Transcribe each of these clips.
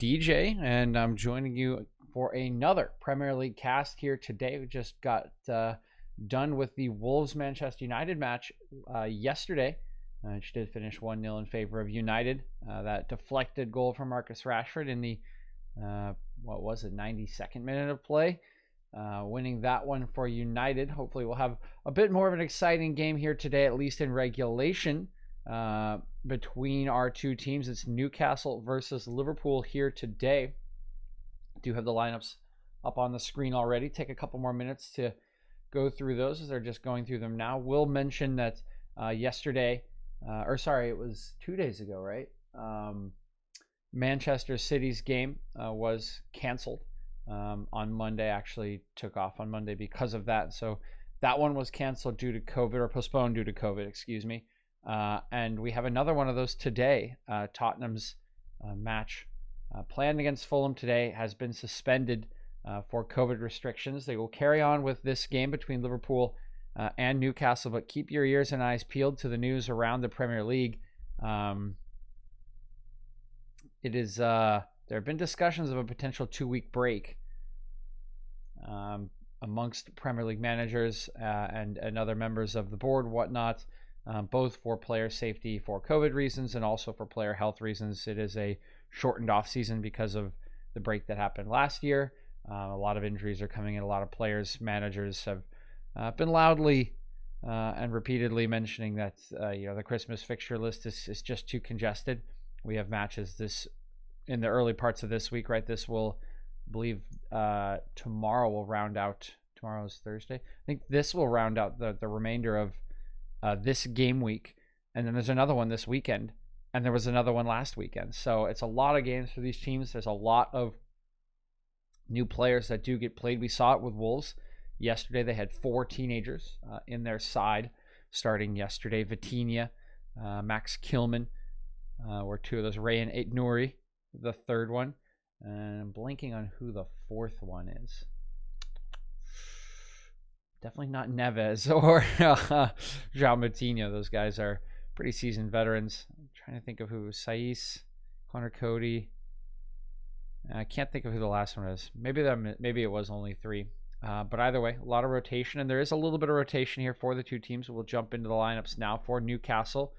DeeJay, and I'm joining you for another Premier League cast here today. We just got done with the Wolves-Manchester United match yesterday, which did finish 1-0 in favor of United. That deflected goal from Marcus Rashford in the, 92nd minute of play, winning that one for United. Hopefully we'll have a bit more of an exciting game here today, at least in regulation. Between our two teams, it's Newcastle versus Liverpool here today. I do have the lineups up on the screen already. Take a couple more minutes to go through those as they're just going through them now. We'll mention that it was 2 days ago, right? Manchester City's game was canceled on Monday. Actually took off on Monday because of that. So that one was canceled due to COVID, or postponed due to COVID, excuse me. And we have another one of those today. Tottenham's match planned against Fulham today has been suspended for COVID restrictions. They will carry on with this game between Liverpool and Newcastle, but keep your ears and eyes peeled to the news around the Premier League. There have been discussions of a potential 2-week break amongst Premier League managers and other members of the board, whatnot. Both for player safety for COVID reasons and also for player health reasons. It is a shortened off season because of the break that happened last year. A lot of injuries are coming in. A lot of players, managers have been loudly and repeatedly mentioning that the Christmas fixture list is just too congested. We have matches in the early parts of this week, right? This will, I believe, tomorrow will round out. Tomorrow's Thursday. I think this will round out the remainder of this game week, and then there's another one this weekend, and there was another one last weekend. So it's a lot of games for these teams. There's a lot of new players that do get played. We saw it with Wolves yesterday. They had 4 teenagers in their side starting yesterday. Vitinha, Max Kilman were 2 of those. Ray and Nouri, the third one, and I'm blanking on who the fourth one is. Definitely not Neves or João Moutinho. Those guys are pretty seasoned veterans. I'm trying to think of who. Saiss, Connor Cody. I can't think of who the last one is. Maybe it was only 3. But either way, a lot of rotation. And there is a little bit of rotation here for the two teams. We'll jump into the lineups now for Newcastle,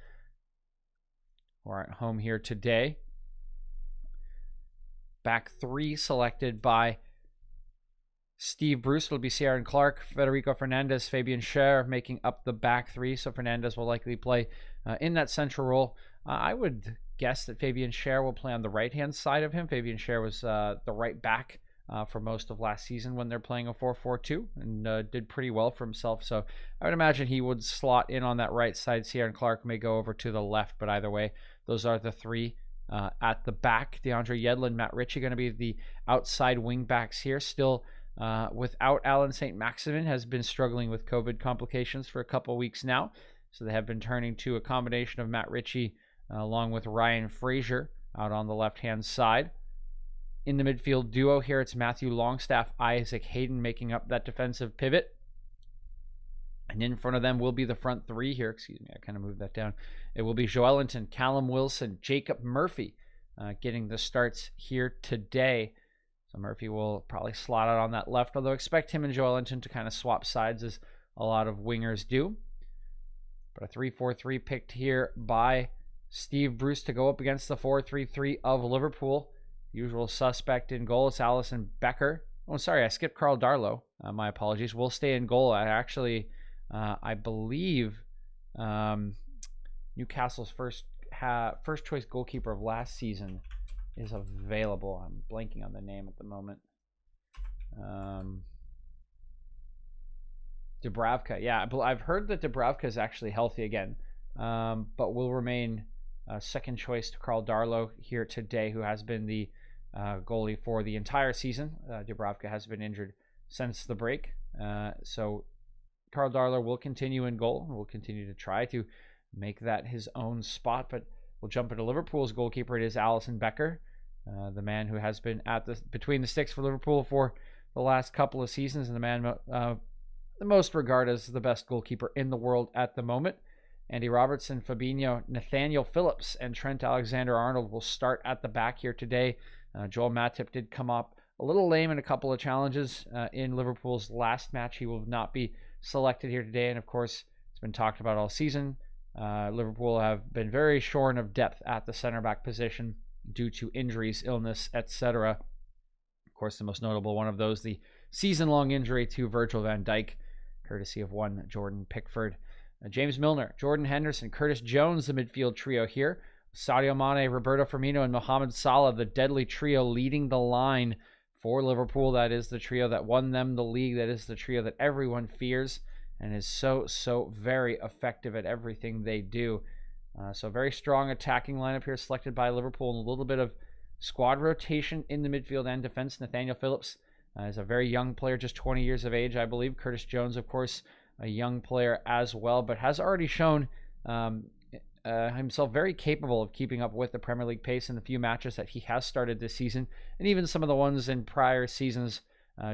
who are at home here today. Back 3 selected by Steve Bruce. It'll be Ciaran Clark, Federico Fernandez, Fabian Schär making up the back 3. So Fernandez will likely play in that central role. I would guess that Fabian Schär will play on the right-hand side of him. Fabian Schär was the right back for most of last season when they're playing a 4-4-2 and did pretty well for himself. So I would imagine he would slot in on that right side. Ciaran Clark may go over to the left, but either way, those are the 3 at the back. DeAndre Yedlin, Matt Ritchie going to be the outside wing backs here. Still without Alan St. Maximin, has been struggling with COVID complications for a couple weeks now. So they have been turning to a combination of Matt Ritchie along with Ryan Fraser out on the left-hand side. In the midfield duo here, it's Matthew Longstaff, Isaac Hayden making up that defensive pivot. And in front of them will be the front 3 here. Excuse me, I kind of moved that down. It will be Joelinton, Callum Wilson, Jacob Murphy getting the starts here today. So Murphy will probably slot out on that left, although expect him and Joelinton to kind of swap sides as a lot of wingers do. But a 3-4-3 picked here by Steve Bruce to go up against the 4-3-3 of Liverpool. Usual suspect in goal, it's Alison Becker. Oh, sorry, I skipped Carl Darlow. My apologies. Will stay in goal. I believe Newcastle's first choice goalkeeper of last season is available. I'm blanking on the name at the moment. Dubravka. Yeah, I've heard that Dubravka is actually healthy again, but will remain second choice to Carl Darlow here today, who has been the goalie for the entire season. Dubravka has been injured since the break. So Carl Darlow will continue in goal. Will continue to try to make that his own spot, but we'll jump into Liverpool's goalkeeper. It is Alison Becker, the man who has been between the sticks for Liverpool for the last couple of seasons, and the man the most regarded as the best goalkeeper in the world at the moment. Andy Robertson, Fabinho, Nathaniel Phillips, and Trent Alexander-Arnold will start at the back here today. Joel Matip did come up a little lame in a couple of challenges in Liverpool's last match. He will not be selected here today. And of course, it's been talked about all season. Liverpool have been very shorn of depth at the center back position due to injuries, illness, etc. Of course, the most notable one of those, the season-long injury to Virgil Van Dijk, courtesy of one Jordan Pickford. James Milner, Jordan Henderson, Curtis Jones, the midfield trio here. Sadio Mane, Roberto Firmino, and Mohamed Salah, the deadly trio leading the line for Liverpool. That is the trio that won them the league. That is the trio that everyone fears and is so very effective at everything they do. So very strong attacking lineup here selected by Liverpool, and a little bit of squad rotation in the midfield and defense. Nathaniel Phillips is a very young player, just 20 years of age, I believe. Curtis Jones, of course, a young player as well, but has already shown himself very capable of keeping up with the Premier League pace in the few matches that he has started this season, and even some of the ones in prior seasons.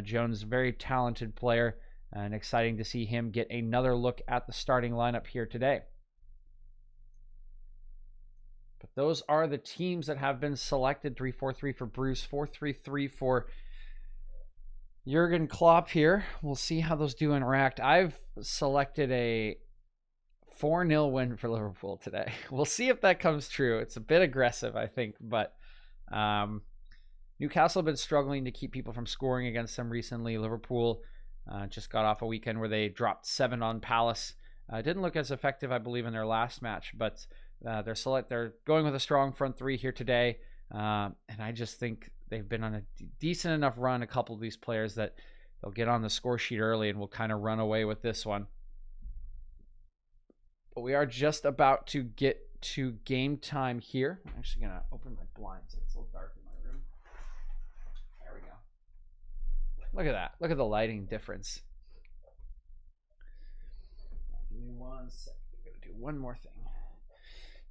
Jones, very talented player, and exciting to see him get another look at the starting lineup here today. But those are the teams that have been selected. 3-4-3 for Bruce, 4-3-3 for Jurgen Klopp here. We'll see how those do interact. I've selected a 4-0 win for Liverpool today. We'll see if that comes true. It's a bit aggressive, I think, but Newcastle have been struggling to keep people from scoring against them recently. Liverpool just got off a weekend where they dropped 7 on Palace. Didn't look as effective, I believe, in their last match, but they're going with a strong front three here today, and I just think they've been on a decent enough run, a couple of these players, that they'll get on the score sheet early and will kind of run away with this one. But we are just about to get to game time here. I'm actually going to open my blinds. It's a little dark in my room. There we go. Look at that. Look at the lighting difference. Give me 1 second. We're going to do one more thing.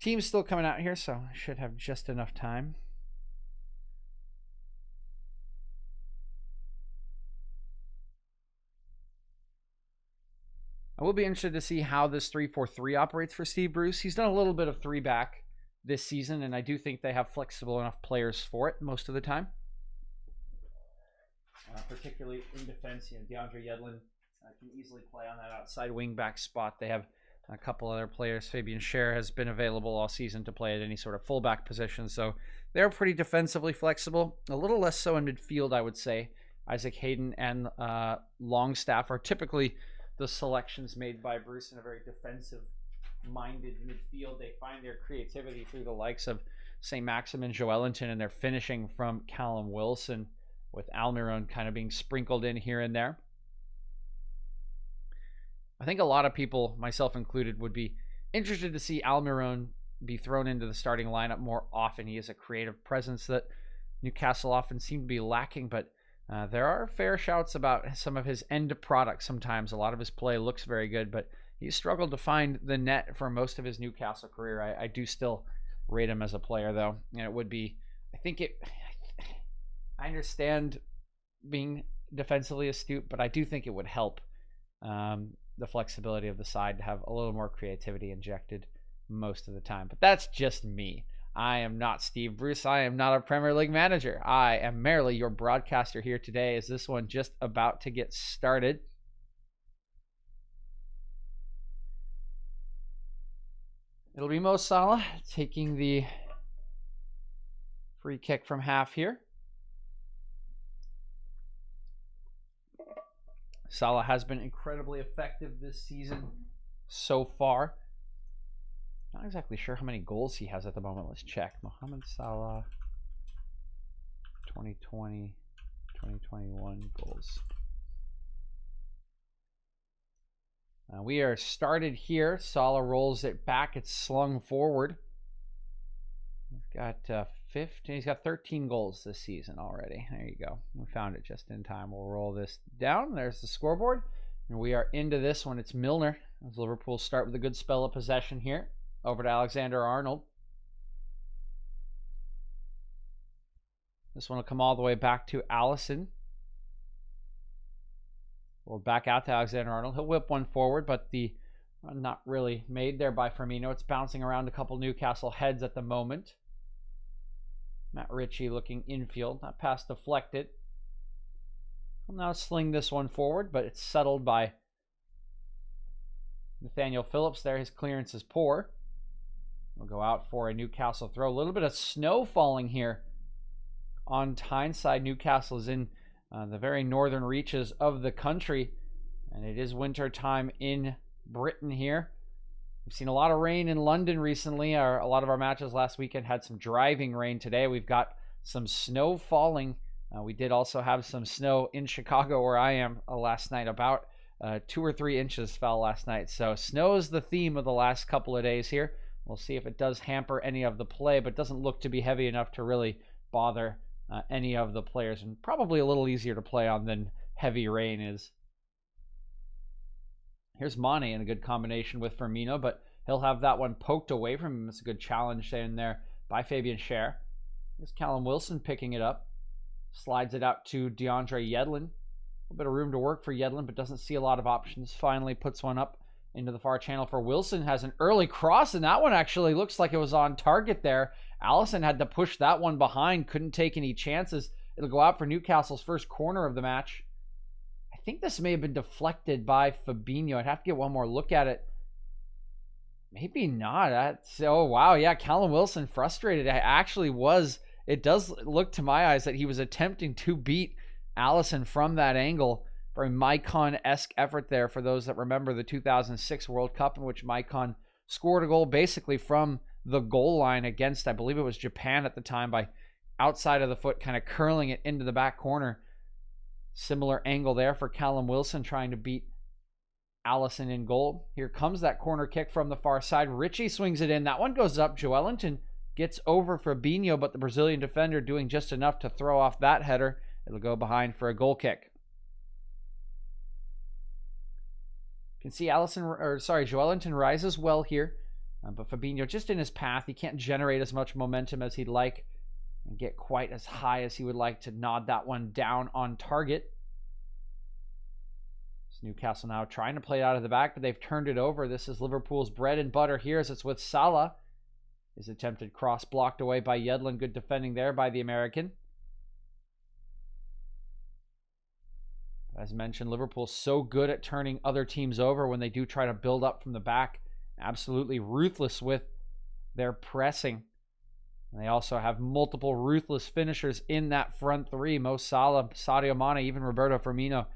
Team's still coming out here, so I should have just enough time. I will be interested to see how this 3-4-3 operates for Steve Bruce. He's done a little bit of 3-back this season, and I do think they have flexible enough players for it most of the time. Particularly in defense, DeAndre Yedlin can easily play on that outside wing-back spot. They have a couple other players. Fabian Schär has been available all season to play at any sort of fullback position, so they're pretty defensively flexible. A little less so in midfield, I would say. Isaac Hayden and Longstaff are typically the selections made by Bruce in a very defensive-minded midfield. They find their creativity through the likes of St. Maximin, Joelinton, and their finishing from Callum Wilson, with Almiron kind of being sprinkled in here and there. I think a lot of people, myself included, would be interested to see Almiron be thrown into the starting lineup more often. He has a creative presence that Newcastle often seem to be lacking, but there are fair shouts about some of his end product sometimes. A lot of his play looks very good, but he's struggled to find the net for most of his Newcastle career. I do still rate him as a player, though. And it would be, I understand being defensively astute, but I do think it would help the flexibility of the side to have a little more creativity injected most of the time. But that's just me. I am not Steve Bruce. I am not a Premier League manager. I am merely your broadcaster here today. Is this one just about to get started? It'll be Mo Salah taking the free kick from half here. Salah has been incredibly effective this season so far. Not exactly sure how many goals he has at the moment. Let's check. Mohamed Salah, 2020, 2021 goals. We are started here. Salah rolls it back. It's slung forward. He's got 15. He's got 13 goals this season already. There you go. We found it just in time. We'll roll this down. There's the scoreboard. And we are into this one. It's Milner, as Liverpool start with a good spell of possession here. Over to Alexander-Arnold. This one will come all the way back to Alison. We'll back out to Alexander-Arnold. He'll whip one forward, but the run not really made there by Firmino. It's bouncing around a couple Newcastle heads at the moment. Matt Ritchie looking infield. That pass deflected. He'll now sling this one forward, but it's settled by Nathaniel Phillips there. His clearance is poor. We'll go out for a Newcastle throw. A little bit of snow falling here on Tyneside. Newcastle is in the very northern reaches of the country, and it is winter time in Britain here. We've seen a lot of rain in London recently. A lot of our matches last weekend had some driving rain. Today we've got some snow falling. We did also have some snow in Chicago where I am last night. About 2 or 3 inches fell last night. So snow is the theme of the last couple of days here. We'll see if it does hamper any of the play, but doesn't look to be heavy enough to really bother any of the players, and probably a little easier to play on than heavy rain is. Here's Mane in a good combination with Firmino, but he'll have that one poked away from him. It's a good challenge in there by Fabian Schär. Here's Callum Wilson picking it up. Slides it out to DeAndre Yedlin. A little bit of room to work for Yedlin, but doesn't see a lot of options. Finally puts one up into the far channel for Wilson. Has an early cross, and that one actually looks like it was on target there. Alison had to push that one behind. Couldn't take any chances. It'll go out for Newcastle's first corner of the match. I think this may have been deflected by Fabinho. I'd have to get one more look at it. Maybe not. Oh, wow. Yeah, Callum Wilson frustrated. It does look to my eyes that he was attempting to beat Alison from that angle. Very Maicon-esque effort there for those that remember the 2006 World Cup, in which Maicon scored a goal basically from the goal line against, I believe it was Japan at the time, by outside of the foot, kind of curling it into the back corner. Similar angle there for Callum Wilson trying to beat Alison in goal. Here comes that corner kick from the far side. Ritchie swings it in. That one goes up. Joelinton gets over Fabinho, but the Brazilian defender doing just enough to throw off that header. It'll go behind for a goal kick. You can see Joelinton rises well here, but Fabinho just in his path. He can't generate as much momentum as he'd like and get quite as high as he would like to nod that one down on target. It's Newcastle now trying to play it out of the back, but they've turned it over. This is Liverpool's bread and butter here, as it's with Salah. His attempted cross blocked away by Yedlin. Good defending there by the American. As mentioned, Liverpool's so good at turning other teams over when they do try to build up from the back. Absolutely ruthless with their pressing. And they also have multiple ruthless finishers in that front three. Mo Salah, Sadio Mane, even Roberto Firmino.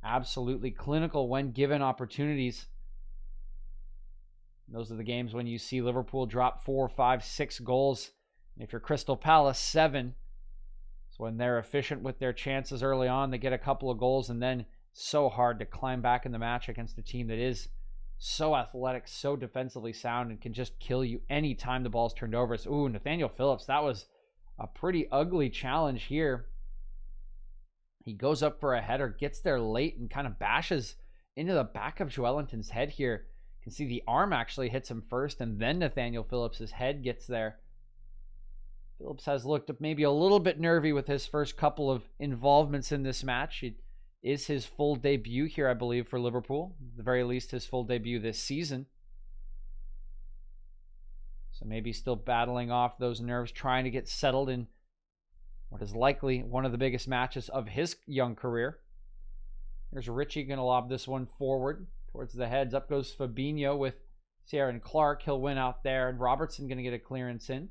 Absolutely clinical when given opportunities. Those are the games when you see Liverpool drop 4, 5, 6 goals. And if you're Crystal Palace, 7. So when they're efficient with their chances early on, they get a couple of goals, and then so hard to climb back in the match against a team that is so athletic, so defensively sound, and can just kill you anytime the ball's turned over. So, ooh, Nathaniel Phillips, that was a pretty ugly challenge here. He goes up for a header, gets there late, and kind of bashes into the back of Joelinton's head here. You can see the arm actually hits him first, and then Nathaniel Phillips' head gets there. Phillips has looked maybe a little bit nervy with his first couple of involvements in this match. It is his full debut here, I believe, for Liverpool. At the very least, his full debut this season. So maybe still battling off those nerves, trying to get settled in what is likely one of the biggest matches of his young career. Here's Ritchie going to lob this one forward towards the heads. Up goes Fabinho with Ciaran Clark. He'll win out there, and Robertson going to get a clearance in.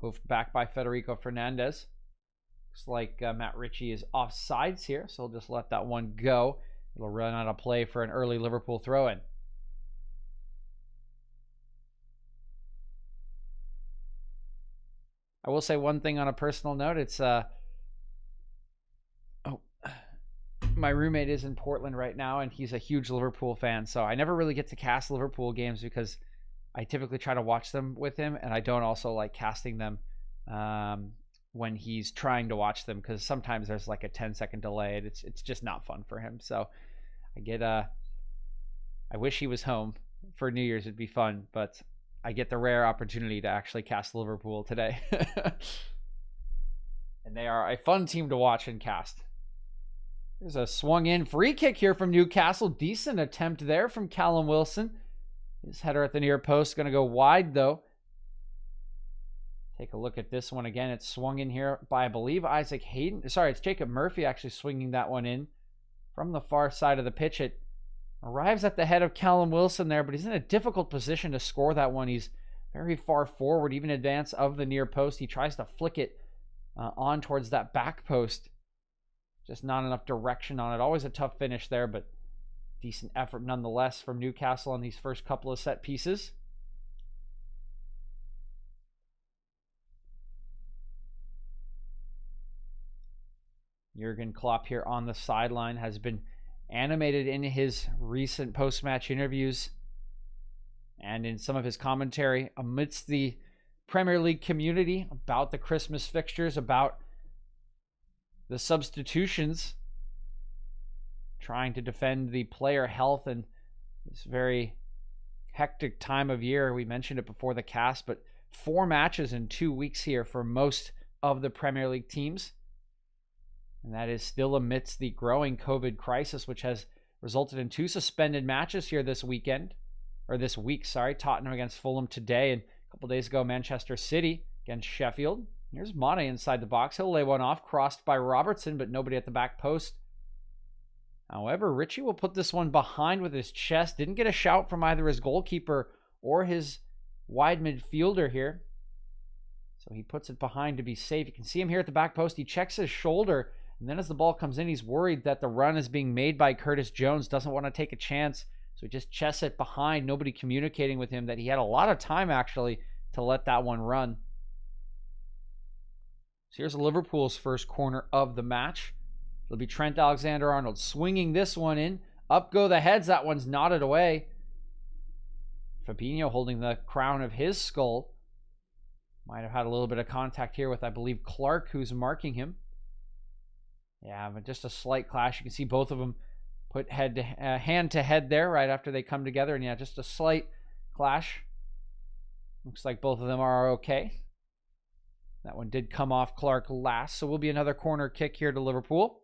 Hoofed back by Federico Fernandez. Looks like Matt Ritchie is offsides here, so he'll just let that one go. It'll run out of play for an early Liverpool throw-in. I will say one thing on a personal note. It's my roommate is in Portland right now, and he's a huge Liverpool fan, so I never really get to cast Liverpool games because I typically try to watch them with him, and I don't also like casting them when he's trying to watch them, because sometimes there's like a 10-second delay, and it's just not fun for him. So I wish he was home for New Year's. It'd be fun, but I get the rare opportunity to actually cast Liverpool today. And they are a fun team to watch and cast. There's a swung in free kick here from Newcastle. Decent attempt there from Callum Wilson. His header at the near post, going to go wide though. Take a look at this one again. It's swung in here by, I believe, Isaac Hayden. Sorry, it's Jacob Murphy actually swinging that one in from the far side of the pitch. It arrives at the head of Callum Wilson there, but he's in a difficult position to score that one. He's very far forward, even in advance of the near post. He tries to flick it on towards that back post. Just not enough direction on it. Always a tough finish there, but decent effort nonetheless from Newcastle on these first couple of set pieces. Jurgen Klopp here on the sideline has been animated in his recent post-match interviews and in some of his commentary amidst the Premier League community about the Christmas fixtures, about the substitutions, trying to defend the player health in this very hectic time of year. We mentioned it before the cast, but 4 matches in 2 weeks here for most of the Premier League teams. And that is still amidst the growing COVID crisis, which has resulted in 2 suspended matches here this weekend. Or this week, sorry. Tottenham against Fulham today, and a couple days ago, Manchester City against Sheffield. Here's Mane inside the box. He'll lay one off, crossed by Robertson, but nobody at the back post. However, Richie will put this one behind with his chest. Didn't get a shout from either his goalkeeper or his wide midfielder here. So he puts it behind to be safe. You can see him here at the back post. He checks his shoulder. And then as the ball comes in, he's worried that the run is being made by Curtis Jones. Doesn't want to take a chance. So he just chests it behind. Nobody communicating with him that he had a lot of time, actually, to let that one run. So here's Liverpool's first corner of the match. It'll be Trent Alexander-Arnold swinging this one in. Up go the heads. That one's knotted away. Fabinho holding the crown of his skull. Might have had a little bit of contact here with, I believe, Clark, who's marking him. Yeah, but just a slight clash. You can see both of them put hand to head there right after they come together. And yeah, just a slight clash. Looks like both of them are okay. That one did come off Clark last. So will be another corner kick here to Liverpool.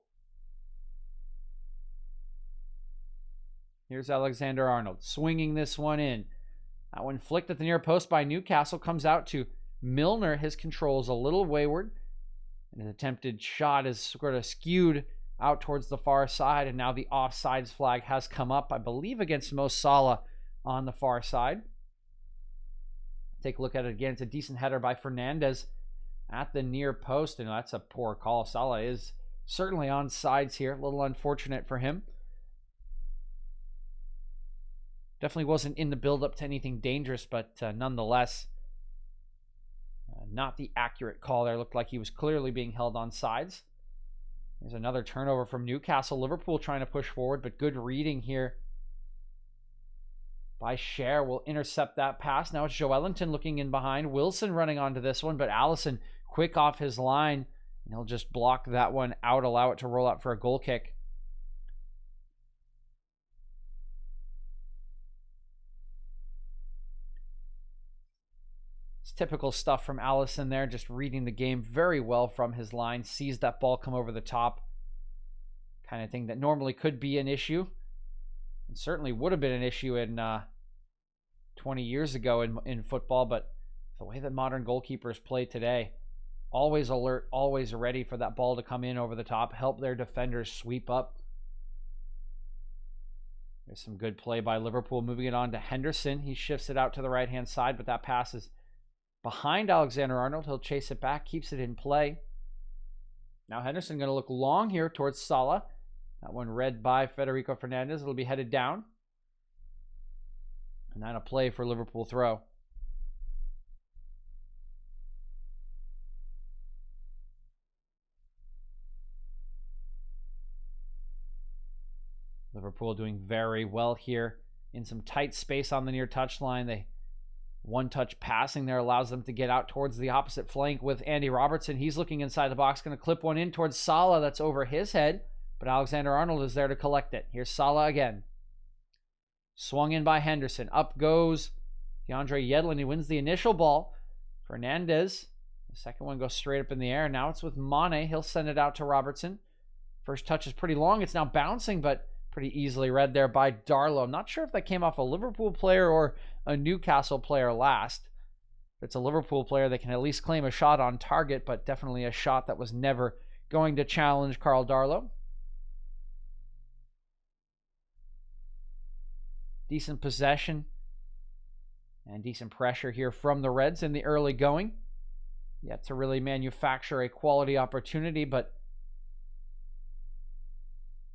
Here's Alexander-Arnold swinging this one in. That one flicked at the near post by Newcastle. Comes out to Milner. His control is a little wayward. And his attempted shot is sort of skewed out towards the far side. And now the offsides flag has come up, I believe, against Mo Salah on the far side. Take a look at it again. It's a decent header by Fernandes at the near post. And that's a poor call. Salah is certainly on sides here. A little unfortunate for him. Definitely wasn't in the build-up to anything dangerous, but nonetheless, not the accurate call there. Looked like he was clearly being held on sides. There's another turnover from Newcastle. Liverpool trying to push forward, but good reading here by Cher. Will intercept that pass. Now it's Joelinton looking in behind. Wilson running onto this one, but Alisson quick off his line, and he'll just block that one out, allow it to roll out for a goal kick. Typical stuff from Alisson there, just reading the game very well from his line, sees that ball come over the top. Kind of thing that normally could be an issue, and certainly would have been an issue in 20 years ago in football, but the way that modern goalkeepers play today, always alert, always ready for that ball to come in over the top, help their defenders sweep up. There's some good play by Liverpool, moving it on to Henderson. He shifts it out to the right-hand side, but that pass is behind Alexander-Arnold. He'll chase it back, keeps it in play. Now Henderson going to look long here towards Salah. That one read by Federico Fernandez. It'll be headed down. And then a play for Liverpool throw. Liverpool doing very well here in some tight space on the near touchline. They one-touch passing there allows them to get out towards the opposite flank with Andy Robertson. He's looking inside the box, going to clip one in towards Salah. That's over his head, but Alexander-Arnold is there to collect it. Here's Salah again. Swung in by Henderson. Up goes DeAndre Yedlin. He wins the initial ball. Fernandez. The second one goes straight up in the air. Now it's with Mane. He'll send it out to Robertson. First touch is pretty long. It's now bouncing, but Pretty easily read there by Darlow. I'm not sure if that came off a Liverpool player or a Newcastle player last. If it's a Liverpool player, they can at least claim a shot on target, but definitely a shot that was never going to challenge Karl Darlow. Decent possession and decent pressure here from the Reds in the early going. Yet to really manufacture a quality opportunity, but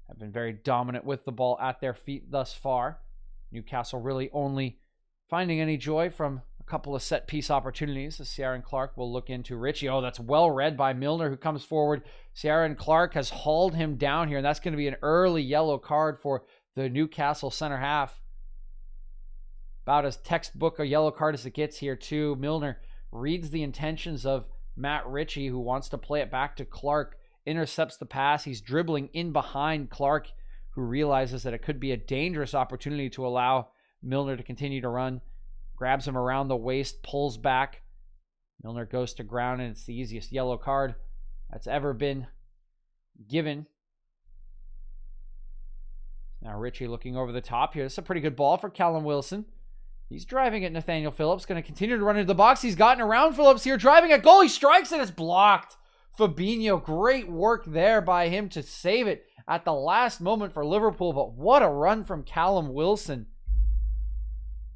have been very dominant with the ball at their feet thus far. Newcastle really only finding any joy from a couple of set-piece opportunities as Ciaran Clark will look into Ritchie. Oh, that's well read by Milner, who comes forward. Ciaran Clark has hauled him down here, and that's going to be an early yellow card for the Newcastle center half. About as textbook a yellow card as it gets here, too. Milner reads the intentions of Matt Ritchie, who wants to play it back to Clark. Intercepts the pass. He's dribbling in behind Clark, who realizes that it could be a dangerous opportunity to allow Milner to continue to run. Grabs him around the waist, pulls back. Milner goes to ground, and it's the easiest yellow card that's ever been given. Now Ritchie looking over the top here. This is a pretty good ball for Callum Wilson. He's driving at Nathaniel Phillips. Going to continue to run into the box. He's gotten around Phillips here. Driving at goal. He strikes it. It's blocked. Fabinho, great work there by him to save it at the last moment for Liverpool. But what a run from Callum Wilson.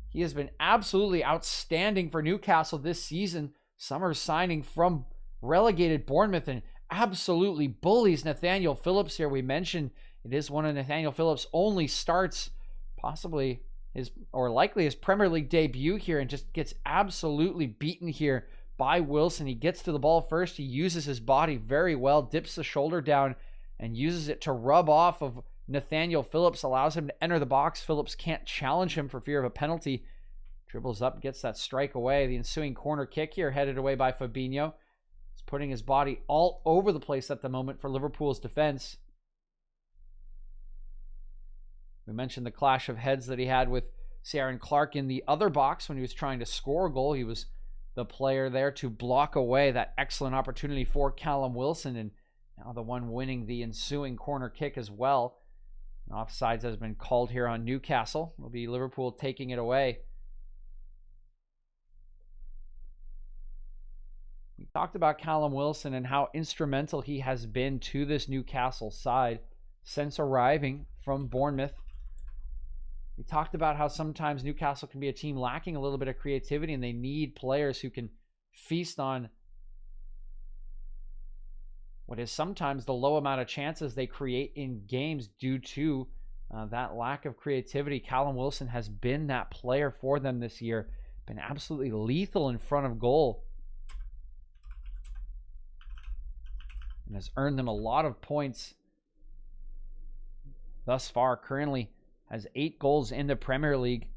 He has been absolutely outstanding for Newcastle this season. Summer signing from relegated Bournemouth and absolutely bullies Nathaniel Phillips here. We mentioned it is one of Nathaniel Phillips' only starts, possibly his, or likely his Premier League debut here, and just gets absolutely beaten here by Wilson. He gets to the ball first. He uses his body very well, dips the shoulder down, and uses it to rub off of Nathaniel Phillips, allows him to enter the box. Phillips can't challenge him for fear of a penalty. Dribbles up, gets that strike away. The ensuing corner kick here headed away by Fabinho. He's putting his body all over the place at the moment for Liverpool's defense. We mentioned the clash of heads that he had with Ciaran Clark in the other box when he was trying to score a goal. He was the player there to block away that excellent opportunity for Callum Wilson, and now the one winning the ensuing corner kick as well. Offsides has been called here on Newcastle. It'll be Liverpool taking it away. We talked about Callum Wilson and how instrumental he has been to this Newcastle side since arriving from Bournemouth. We talked about how sometimes Newcastle can be a team lacking a little bit of creativity, and they need players who can feast on what is sometimes the low amount of chances they create in games due to that lack of creativity. Callum Wilson has been that player for them this year. Been absolutely lethal in front of goal. And has earned them a lot of points thus far. Currently has 8 goals in the Premier League.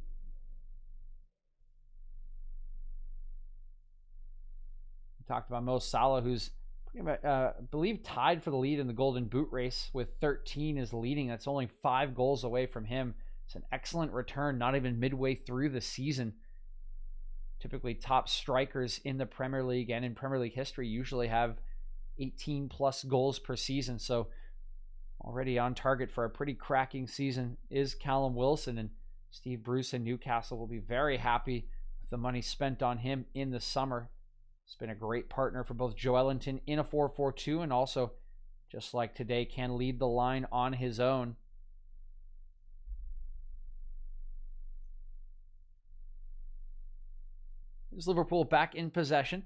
We talked about Mo Salah, who's pretty much, I believe, tied for the lead in the Golden Boot race with 13 is leading. That's only 5 goals away from him. It's an excellent return, not even midway through the season. Typically, top strikers in the Premier League and in Premier League history usually have 18 plus goals per season. So already on target for a pretty cracking season is Callum Wilson, and Steve Bruce and Newcastle will be very happy with the money spent on him in the summer. He's been a great partner for both Joelinton in a 4-4-2, and also, just like today, can lead the line on his own. Is Liverpool back in possession?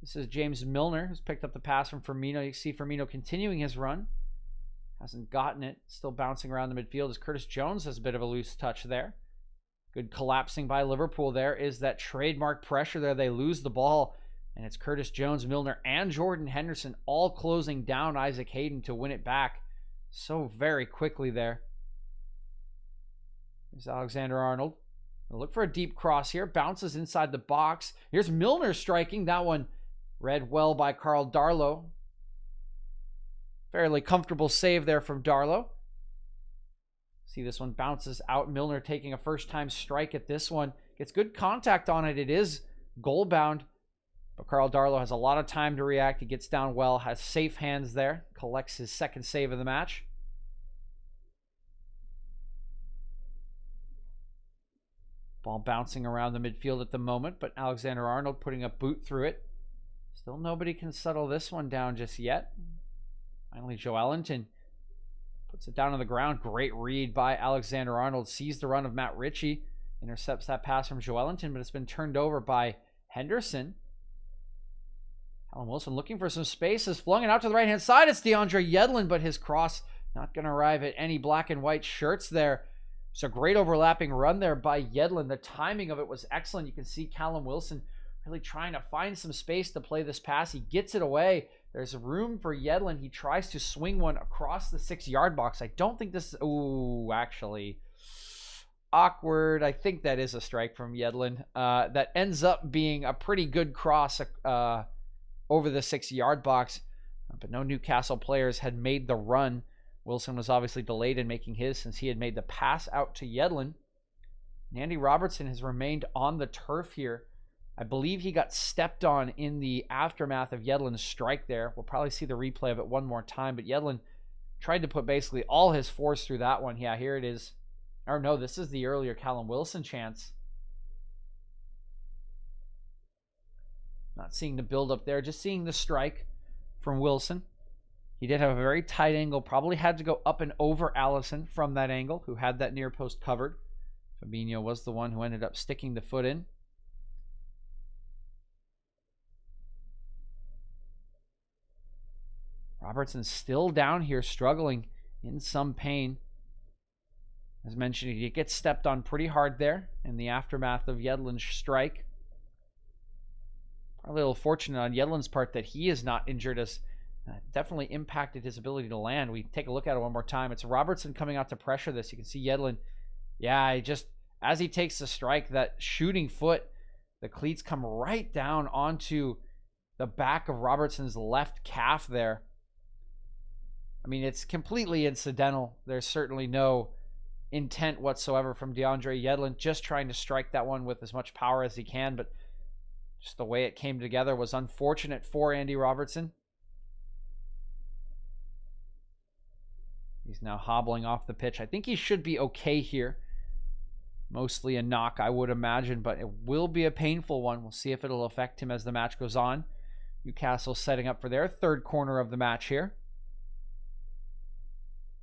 This is James Milner, who's picked up the pass from Firmino. You can see Firmino continuing his run. Hasn't gotten it. Still bouncing around the midfield as Curtis Jones has a bit of a loose touch there. Good collapsing by Liverpool there. Is that trademark pressure there. They lose the ball, and it's Curtis Jones, Milner, and Jordan Henderson all closing down Isaac Hayden to win it back so very quickly there. There's Alexander-Arnold. Look for a deep cross here. Bounces inside the box. Here's Milner striking. That one read well by Karl Darlow. Fairly comfortable save there from Darlow. See, this one bounces out. Milner taking a first-time strike at this one. Gets good contact on it. It is goal-bound, But Carl Darlow has a lot of time to react. He gets down well, has safe hands there, collects his second save of the match. Ball bouncing around the midfield at the moment, but Alexander-Arnold putting a boot through it. Still nobody can settle this one down just yet. Finally, Joelinton puts it down on the ground. Great read by Alexander-Arnold. Sees the run of Matt Ritchie. Intercepts that pass from Joelinton, but it's been turned over by Henderson. Callum Wilson looking for some space. Has flung it out to the right-hand side. It's DeAndre Yedlin, but his cross not going to arrive at any black and white shirts there. It's a great overlapping run there by Yedlin. The timing of it was excellent. You can see Callum Wilson really trying to find some space to play this pass. He gets it away. There's room for Yedlin. He tries to swing one across the 6-yard box. I don't think this is... Ooh, actually... awkward. I think that is a strike from Yedlin. That ends up being a pretty good cross over the 6-yard box. But no Newcastle players had made the run. Wilson was obviously delayed in making his since he had made the pass out to Yedlin. And Andy Robertson has remained on the turf here. I believe he got stepped on in the aftermath of Yedlin's strike there. We'll probably see the replay of it one more time, but Yedlin tried to put basically all his force through that one. Yeah, here it is. Or no, this is the earlier Callum Wilson chance. Not seeing the build up there, just seeing the strike from Wilson. He did have a very tight angle, probably had to go up and over Allison from that angle, who had that near post covered. Fabinho was the one who ended up sticking the foot in. Robertson still down here, struggling in some pain. As mentioned, he gets stepped on pretty hard there in the aftermath of Yedlin's strike. Probably a little fortunate on Yedlin's part that he is not injured, as definitely impacted his ability to land. We take a look at it one more time. It's Robertson coming out to pressure this. You can see Yedlin. Yeah, he just, as he takes the strike, that shooting foot, the cleats come right down onto the back of Robertson's left calf there. I mean, it's completely incidental. There's certainly no intent whatsoever from DeAndre Yedlin, just trying to strike that one with as much power as he can, but just the way it came together was unfortunate for Andy Robertson. He's now hobbling off the pitch. I think he should be okay here. Mostly a knock, I would imagine, but it will be a painful one. We'll see if it'll affect him as the match goes on. Newcastle setting up for their third corner of the match here.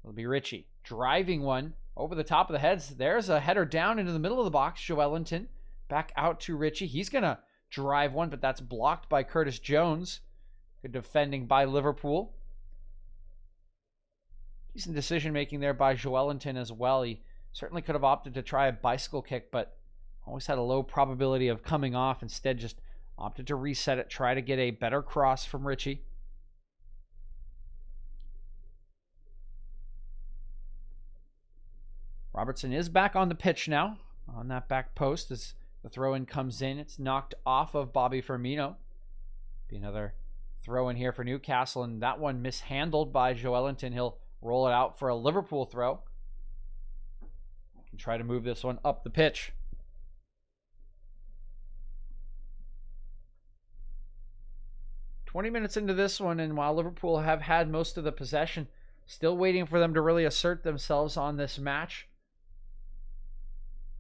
It'll be Ritchie driving one over the top of the heads. There's a header down into the middle of the box. Joelinton back out to Ritchie. He's going to drive one, but that's blocked by Curtis Jones. Good defending by Liverpool. Decent decision making there by Joelinton as well. He certainly could have opted to try a bicycle kick, but always had a low probability of coming off. Instead, just opted to reset it, try to get a better cross from Ritchie. Robertson is back on the pitch now, on that back post as the throw-in comes in. It's knocked off of Bobby Firmino. Be another throw-in here for Newcastle, and that one mishandled by Joelinton. He'll roll it out for a Liverpool throw. Can try to move this one up the pitch. "20 minutes into this one, and while Liverpool have had most of the possession, still waiting for them to really assert themselves on this match.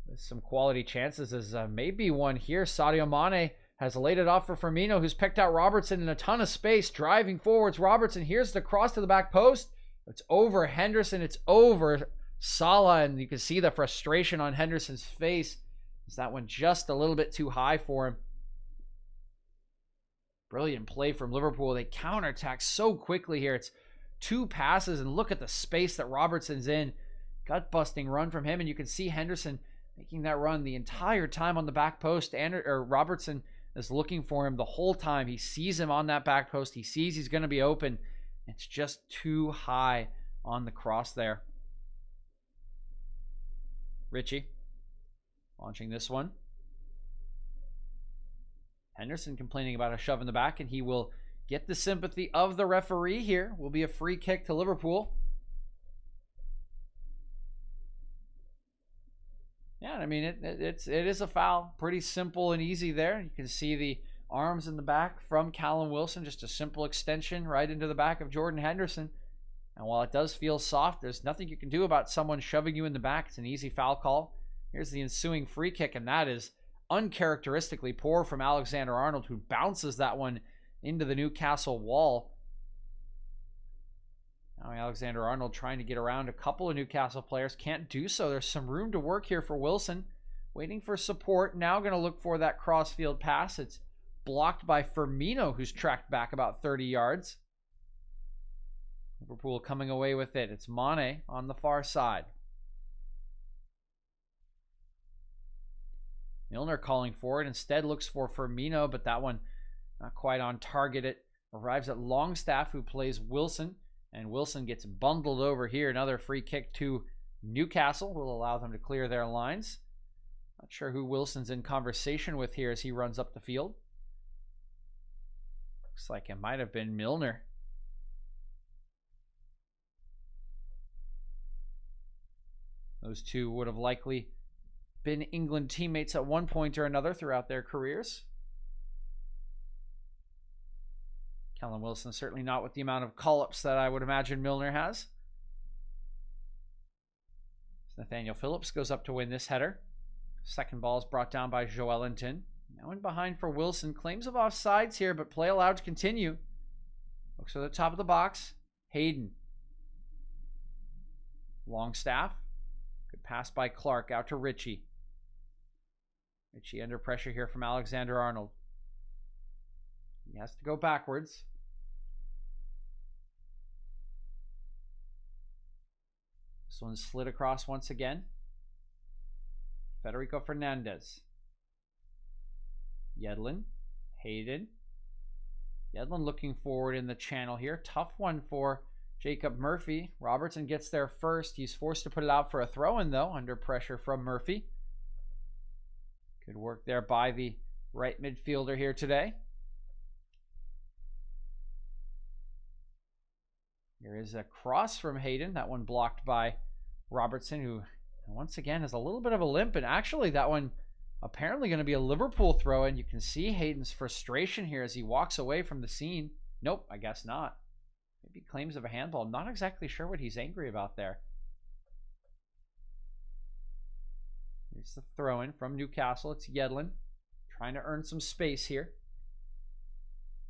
With some quality chances, as maybe one here. Sadio Mane has laid it off for Firmino, who's picked out Robertson in a ton of space, driving forwards. Robertson, here's the cross to the back post. It's over Henderson. It's over Salah, and you can see the frustration on Henderson's face. Is that one just a little bit too high for him? Brilliant play from Liverpool. They counterattack so quickly here. It's two passes, and look at the space that Robertson's in. Gut-busting run from him, and you can see Henderson making that run the entire time on the back post. Robertson is looking for him the whole time. He sees him on that back post. He sees he's going to be open. It's just too high on the cross there. Ritchie launching this one. Henderson complaining about a shove in the back, and he will get the sympathy of the referee here. Will be a free kick to Liverpool. Yeah, I mean, it is a foul. Pretty simple and easy there. You can see the arms in the back from Callum Wilson. Just a simple extension right into the back of Jordan Henderson. And while it does feel soft, there's nothing you can do about someone shoving you in the back. It's an easy foul call. Here's the ensuing free kick, and that is uncharacteristically poor from Alexander-Arnold, who bounces that one into the Newcastle wall. Now Alexander-Arnold trying to get around a couple of Newcastle players. Can't do so. There's some room to work here for Wilson. Waiting for support. Now going to look for that cross-field pass. It's blocked by Firmino, who's tracked back about 30 yards. Liverpool coming away with it. It's Mane on the far side. Milner calling for it. Instead looks for Firmino, but that one not quite on target. It arrives at Longstaff, who plays Wilson. And Wilson gets bundled over here. Another free kick to Newcastle will allow them to clear their lines. Not sure who Wilson's in conversation with here as he runs up the field. Looks like it might have been Milner. Those two would have likely been England teammates at one point or another throughout their careers. Callum Wilson certainly not with the amount of call-ups that I would imagine Milner has. Nathaniel Phillips goes up to win this header. Second ball is brought down by Joelinton. Now in behind for Wilson. Claims of offsides here, but play allowed to continue. Looks for the top of the box. Hayden. Longstaff. Good pass by Clark out to Ritchie. Ritchie under pressure here from Alexander-Arnold. He has to go backwards. This one slid across once again. Federico Fernandez. Yedlin. Hayden. Yedlin looking forward in the channel here. Tough one for Jacob Murphy. Robertson gets there first. He's forced to put it out for a throw-in, though, under pressure from Murphy. Good work there by the right midfielder here today. Here is a cross from Hayden. That one blocked by Robertson, who once again has a little bit of a limp. And actually that one apparently going to be a Liverpool throw-in. You can see Hayden's frustration here as he walks away from the scene. Nope, I guess not. Maybe claims of a handball. I'm not exactly sure what he's angry about there. Here's the throw-in from Newcastle. It's Yedlin trying to earn some space here.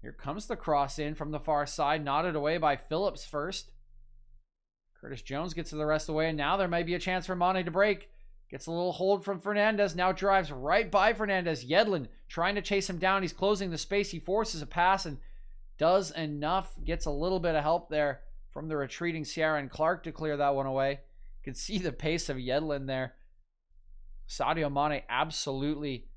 Here comes the cross in from the far side, nodded away by Phillips first. Curtis Jones gets to the rest of the way, and now there might be a chance for Mane to break. Gets a little hold from Fernandez, now drives right by Fernandez. Yedlin trying to chase him down. He's closing the space. He forces a pass and does enough. Gets a little bit of help there from the retreating Sierra and Clark to clear that one away. You can see the pace of Yedlin there. Sadio Mane absolutely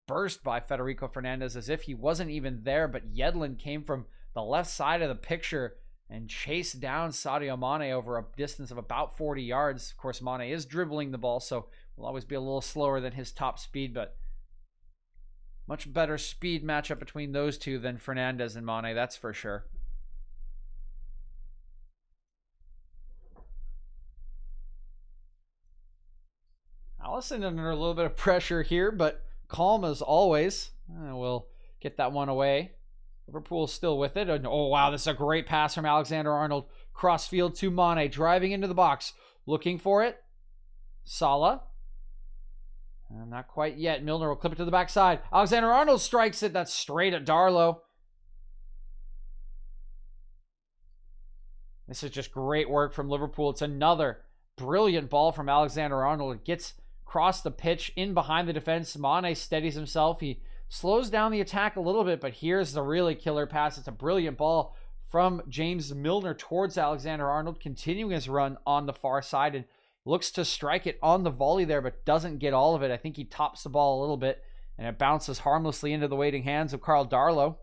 burst by Federico Fernandez as if he wasn't even there, but Yedlin came from the left side of the picture and chased down Sadio Mane over a distance of about 40 yards. Of course, Mane is dribbling the ball, so will always be a little slower than his top speed, but much better speed matchup between those two than Fernandez and Mane, that's for sure. Alison under a little bit of pressure here, but calm as always. We'll get that one away. Liverpool still with it. And, oh, wow, this is a great pass from Alexander-Arnold. Crossfield to Mane, driving into the box. Looking for it. Salah. Not quite yet. Milner will clip it to the backside. Alexander-Arnold strikes it. That's straight at Darlow. This is just great work from Liverpool. It's another brilliant ball from Alexander-Arnold. It gets across the pitch in behind the defense. Mane steadies himself. He slows down the attack a little bit, but here's the really killer pass. It's a brilliant ball from James Milner towards Alexander-Arnold, continuing his run on the far side and looks to strike it on the volley there, but doesn't get all of it. I think he tops the ball a little bit, and it bounces harmlessly into the waiting hands of Karl Darlow.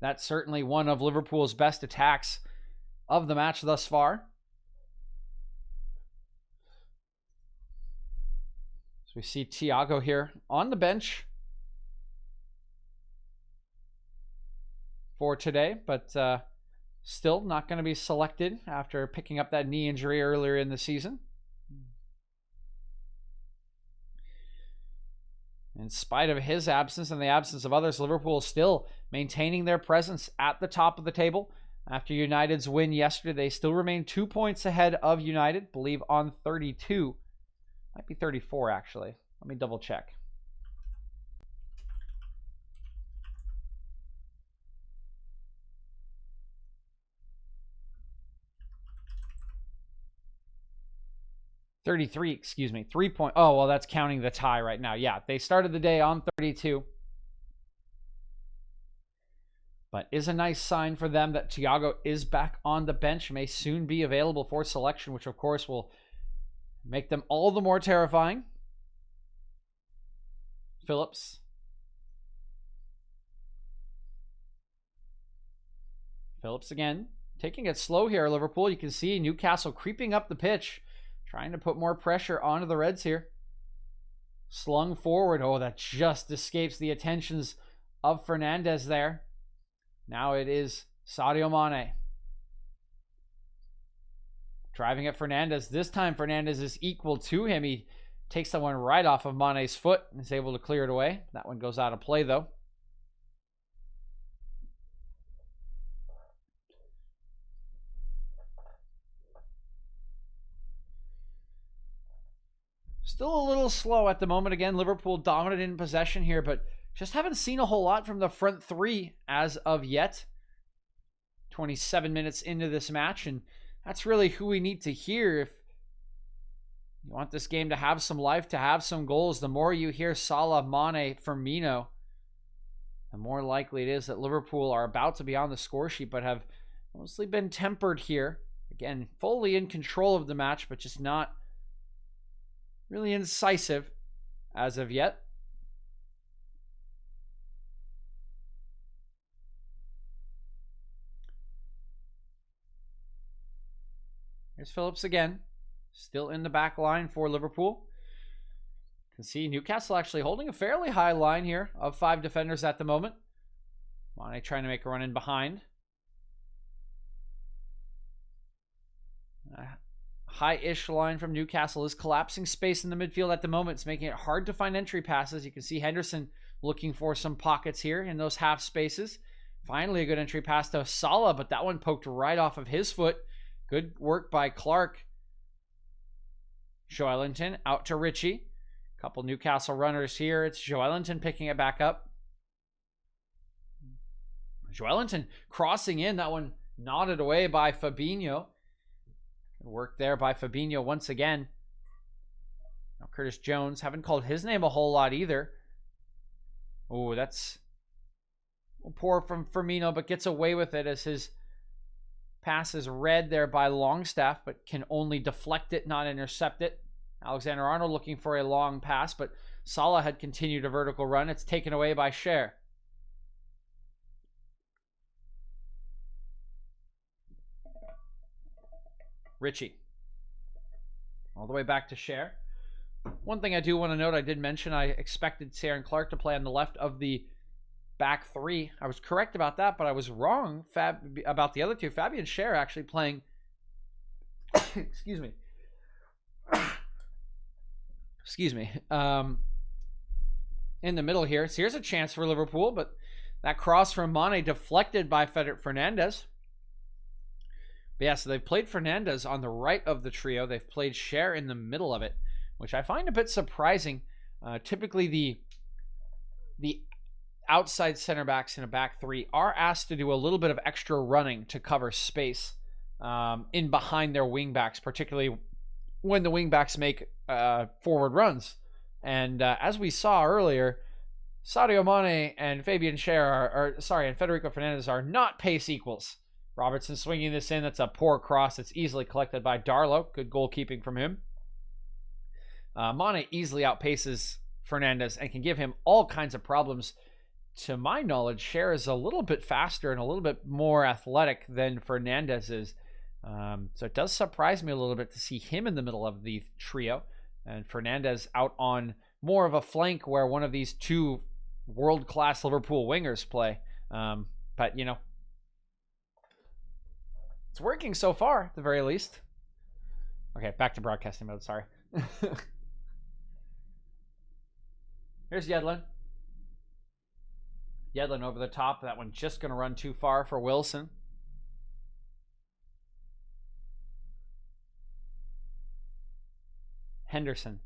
That's certainly one of Liverpool's best attacks of the match thus far. So we see Thiago here on the bench for today, but still not going to be selected after picking up that knee injury earlier in the season. In spite of his absence and the absence of others, Liverpool still maintaining their presence at the top of the table. After United's win yesterday, they still remain 2 points ahead of United, I believe on 32. Might be 34, actually. Let me double check. Excuse me. 3 point. Oh, well, that's counting the tie right now. Yeah, they started the day on 32. But is a nice sign for them that Thiago is back on the bench, may soon be available for selection, which of course will make them all the more terrifying. Phillips. Phillips again. Taking it slow here, Liverpool. You can see Newcastle creeping up the pitch, trying to put more pressure onto the Reds here. Slung forward. Oh, that just escapes the attentions of Fernandes there. Now it is Sadio Mane. Driving at Fernandes. This time Fernandes is equal to him. He takes that one right off of Mane's foot and is able to clear it away. That one goes out of play though. Still a little slow at the moment. Again, Liverpool dominant in possession here, but just haven't seen a whole lot from the front three as of yet. 27 minutes into this match, and that's really who we need to hear if you want this game to have some life, to have some goals. The more you hear Salah, Mane, Firmino, the more likely it is that Liverpool are about to be on the score sheet, but have mostly been tempered here. Again, fully in control of the match, but just not really incisive as of yet. Here's Phillips again. Still in the back line for Liverpool. You can see Newcastle actually holding a fairly high line here of 5 defenders at the moment. Mane trying to make a run in behind. High-ish line from Newcastle is collapsing space in the midfield at the moment. It's making it hard to find entry passes. You can see Henderson looking for some pockets here in those half spaces. Finally a good entry pass to Salah, but that one poked right off of his foot. Good work by Clark. Joelinton out to Richie. Couple Newcastle runners here. It's Joelinton picking it back up. Joelinton crossing in. That one nodded away by Fabinho. Good work there by Fabinho once again. Now Curtis Jones. Haven't called his name a whole lot either. Oh, that's poor from Firmino, but gets away with it as his pass is read there by Longstaff, but can only deflect it, not intercept it. Alexander-Arnold looking for a long pass, but Salah had continued a vertical run. It's taken away by Cher. Richie. All the way back to Cher. One thing I do want to note, I did mention I expected Ciaran Clark to play on the left of the back three. I was correct about that, but I was wrong about the other two. Fabian Cher actually playing excuse me in the middle here. So here's a chance for Liverpool, but that cross from Mane deflected by Fernandes. But yeah, so they've played Fernandes on the right of the trio. They've played Cher in the middle of it, which I find a bit surprising. Typically the outside center backs in a back three are asked to do a little bit of extra running to cover space in behind their wing backs, particularly when the wing backs make forward runs. And as we saw earlier, Sadio Mane and Fabian Cher and Federico Fernandes are not pace equals. Robertson swinging this in. That's a poor cross. It's easily collected by Darlow. Good goalkeeping from him. Mane easily outpaces Fernandes and can give him all kinds of problems. To my knowledge, Cher is a little bit faster and a little bit more athletic than Fernandes is. So it does surprise me a little bit to see him in the middle of the trio and Fernandes out on more of a flank where one of these two world-class Liverpool wingers play. But, you know, it's working so far, at the very least. Okay, back to broadcasting mode, sorry. Here's Yedlin. Yedlin over the top. That one just going to run too far for Wilson. Henderson.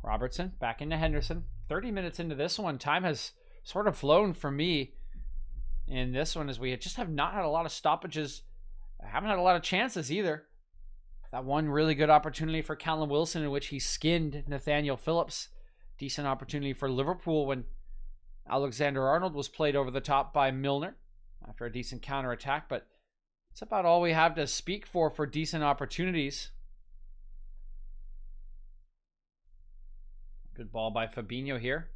Robertson back into Henderson. 30 minutes into this one. Time has sort of flown for me in this one as we just have not had a lot of stoppages. I haven't had a lot of chances either. That one really good opportunity for Callum Wilson in which he skinned Nathaniel Phillips. Decent opportunity for Liverpool when Alexander-Arnold was played over the top by Milner after a decent counter-attack. But it's about all we have to speak for decent opportunities. Good ball by Fabinho here.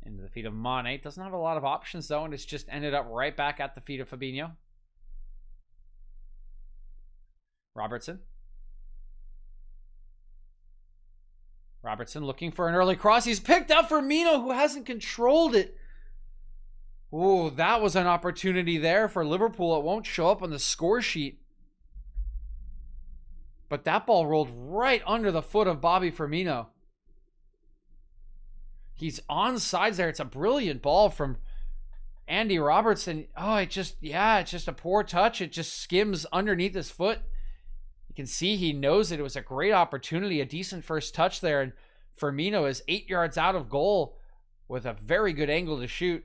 Into the feet of Mane. Doesn't have a lot of options though, and it's just ended up right back at the feet of Fabinho. Robertson. Robertson looking for an early cross. He's picked up Firmino, who hasn't controlled it. Oh, that was an opportunity there for Liverpool. It won't show up on the score sheet. But that ball rolled right under the foot of Bobby Firmino. He's onside there. It's a brilliant ball from Andy Robertson. Oh, it's just a poor touch. It just skims underneath his foot. You can see he knows it. It was a great opportunity, a decent first touch there. And Firmino is 8 yards out of goal with a very good angle to shoot.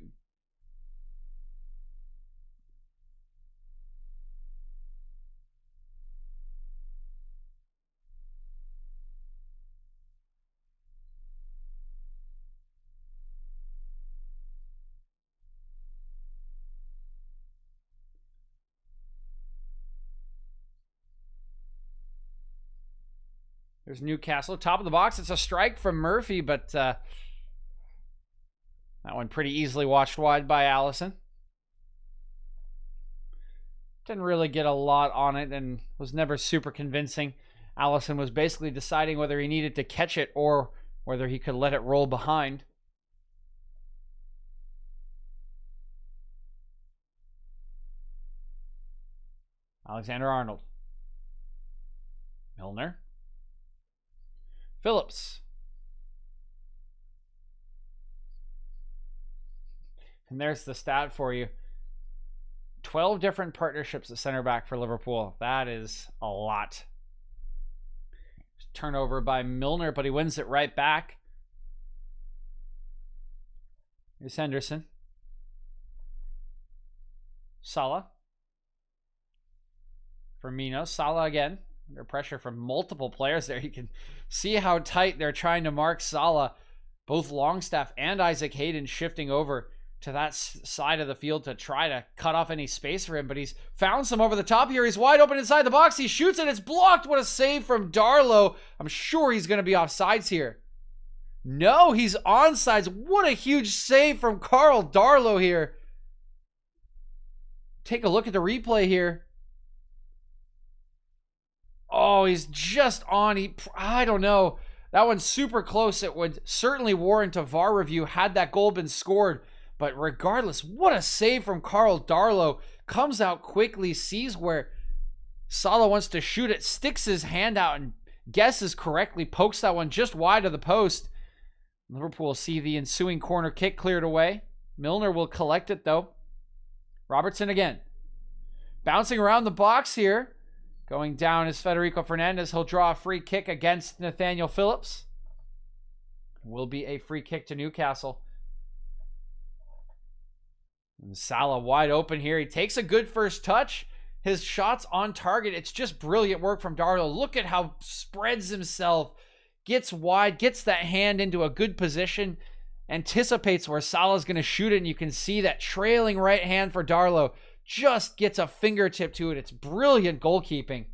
There's Newcastle, top of the box. It's a strike from Murphy, but that one pretty easily watched wide by Alison. Didn't really get a lot on it and was never super convincing. Alison was basically deciding whether he needed to catch it or whether he could let it roll behind. Alexander-Arnold. Milner. Phillips. And there's the stat for you. 12 different partnerships at center back for Liverpool. That is a lot. Turnover by Milner, but he wins it right back. Here's Henderson. Salah. Firmino. Salah again. Under pressure from multiple players there. You can see how tight they're trying to mark Salah. Both Longstaff and Isaac Hayden shifting over to that side of the field to try to cut off any space for him. But he's found some over the top here. He's wide open inside the box. He shoots it. It's blocked. What a save from Darlow. I'm sure he's going to be offsides here. No, he's onside. What a huge save from Carl Darlow here. Take a look at the replay here. Oh, he's just on. I don't know. That one's super close. It would certainly warrant a VAR review had that goal been scored. But regardless, what a save from Carl Darlow. Comes out quickly, sees where Salah wants to shoot it, sticks his hand out and guesses correctly, pokes that one just wide of the post. Liverpool will see the ensuing corner kick cleared away. Milner will collect it though. Robertson again. Bouncing around the box here. Going down is Federico Fernandez. He'll draw a free kick against Nathaniel Phillips. Will be a free kick to Newcastle. And Salah wide open here. He takes a good first touch. His shot's on target. It's just brilliant work from Darlow. Look at how spreads himself. Gets wide. Gets that hand into a good position. Anticipates where Salah's going to shoot it. And you can see that trailing right hand for Darlow. Just gets a fingertip to it. It's brilliant goalkeeping.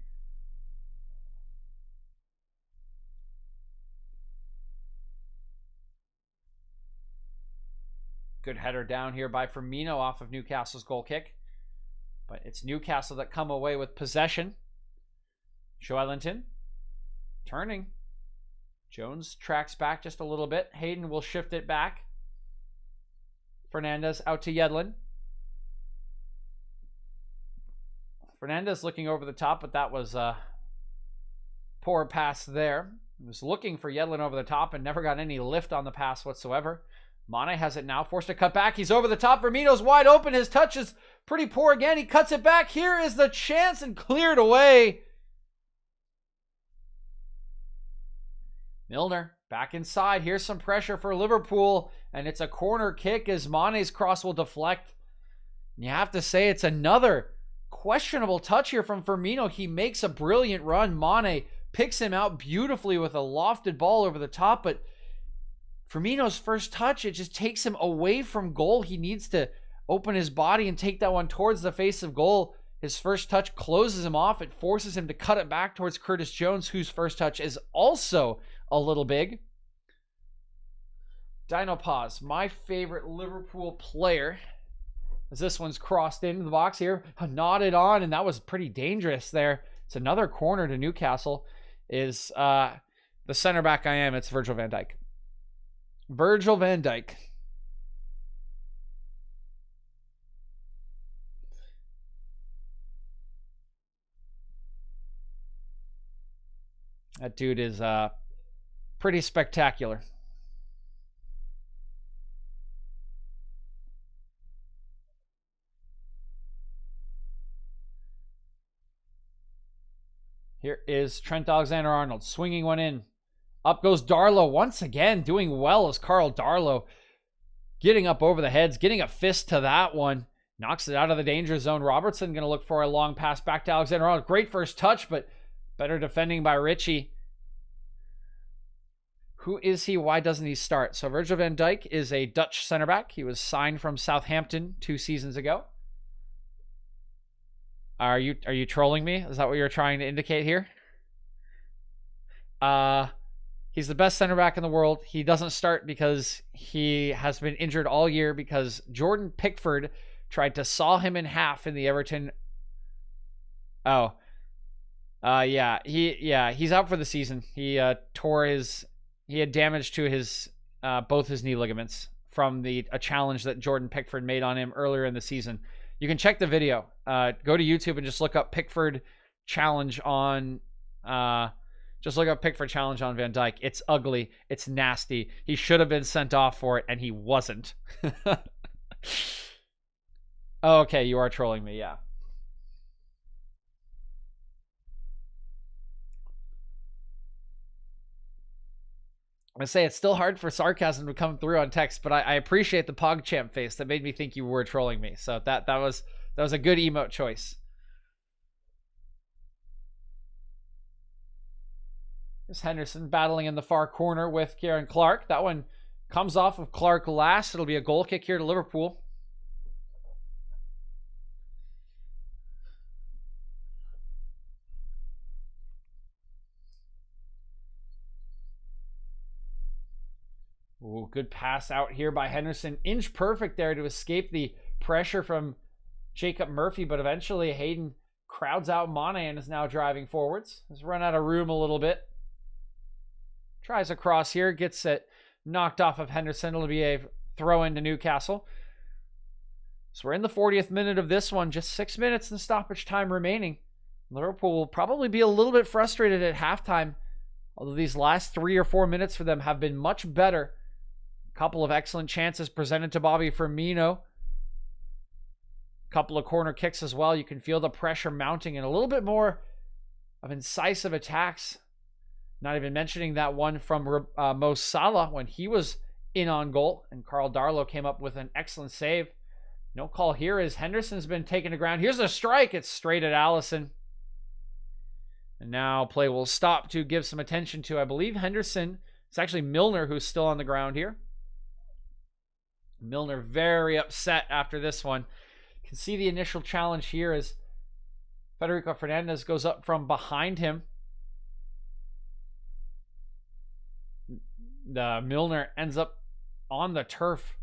Good header down here by Firmino off of Newcastle's goal kick. But it's Newcastle that come away with possession. Joelinton turning. Jones tracks back just a little bit. Hayden will shift it back. Fernandez out to Yedlin. Fernandez looking over the top, but that was a poor pass there. He was looking for Yedlin over the top and never got any lift on the pass whatsoever. Mane has it now, forced to cut back. He's over the top. Firmino's wide open. His touch is pretty poor again. He cuts it back. Here is the chance and cleared away. Milner back inside. Here's some pressure for Liverpool, and it's a corner kick as Mane's cross will deflect. You have to say it's another questionable touch here from Firmino. He makes a brilliant run. Mane picks him out beautifully with a lofted ball over the top, but Firmino's first touch, it just takes him away from goal. He needs to open his body and take that one towards the face of goal. His first touch closes him off. It forces him to cut it back towards Curtis Jones, whose first touch is also a little big. Dino Pause, my favorite Liverpool player, as this one's crossed into the box here, nodded on, and that was pretty dangerous there. It's another corner to Newcastle. Is the center back I am, it's Virgil Van Dijk. Virgil Van Dijk. That dude is pretty spectacular. Here is Trent Alexander-Arnold swinging one in. Up goes Darlow once again, doing well as Carl Darlow getting up over the heads, getting a fist to that one. Knocks it out of the danger zone. Robertson going to look for a long pass back to Alexander-Arnold. Great first touch, but better defending by Richie. Who is he? Why doesn't he start? So Virgil van Dijk is a Dutch center back. He was signed from Southampton 2 seasons ago. Are you trolling me? Is that what you're trying to indicate here? He's the best center back in the world. He doesn't start because he has been injured all year because Jordan Pickford tried to saw him in half in the Everton. He's out for the season. He had damage to his both his knee ligaments from a challenge that Jordan Pickford made on him earlier in the season. You can check the video. Go to YouTube and just look up Pickford challenge on Van Dijk. It's ugly. It's nasty. He should have been sent off for it, and he wasn't. Oh, okay, you are trolling me, yeah. I say it's still hard for sarcasm to come through on text, but I appreciate the PogChamp face that made me think you were trolling me. So that was a good emote choice. Here's Henderson battling in the far corner with Kieran Clark. That one comes off of Clark last. It'll be a goal kick here to Liverpool. Ooh, good pass out here by Henderson. Inch perfect there to escape the pressure from Jacob Murphy, but eventually Hayden crowds out Mane and is now driving forwards. Has run out of room a little bit. Tries a cross here, gets it knocked off of Henderson. It'll be a throw into Newcastle. So we're in the 40th minute of this one. Just 6 minutes in stoppage time remaining. Liverpool will probably be a little bit frustrated at halftime, although these last 3 or 4 minutes for them have been much better. A couple of excellent chances presented to Bobby Firmino. A couple of corner kicks as well. You can feel the pressure mounting and a little bit more of incisive attacks. Not even mentioning that one from Mo Salah when he was in on goal and Carl Darlow came up with an excellent save. No call here as Henderson's been taken to ground. Here's a strike. It's straight at Alison. And now play will stop to give some attention to, I believe, Henderson. It's actually Milner who's still on the ground here. Milner very upset after this one. You can see the initial challenge here as Federico Fernandez goes up from behind him. Milner ends up on the turf.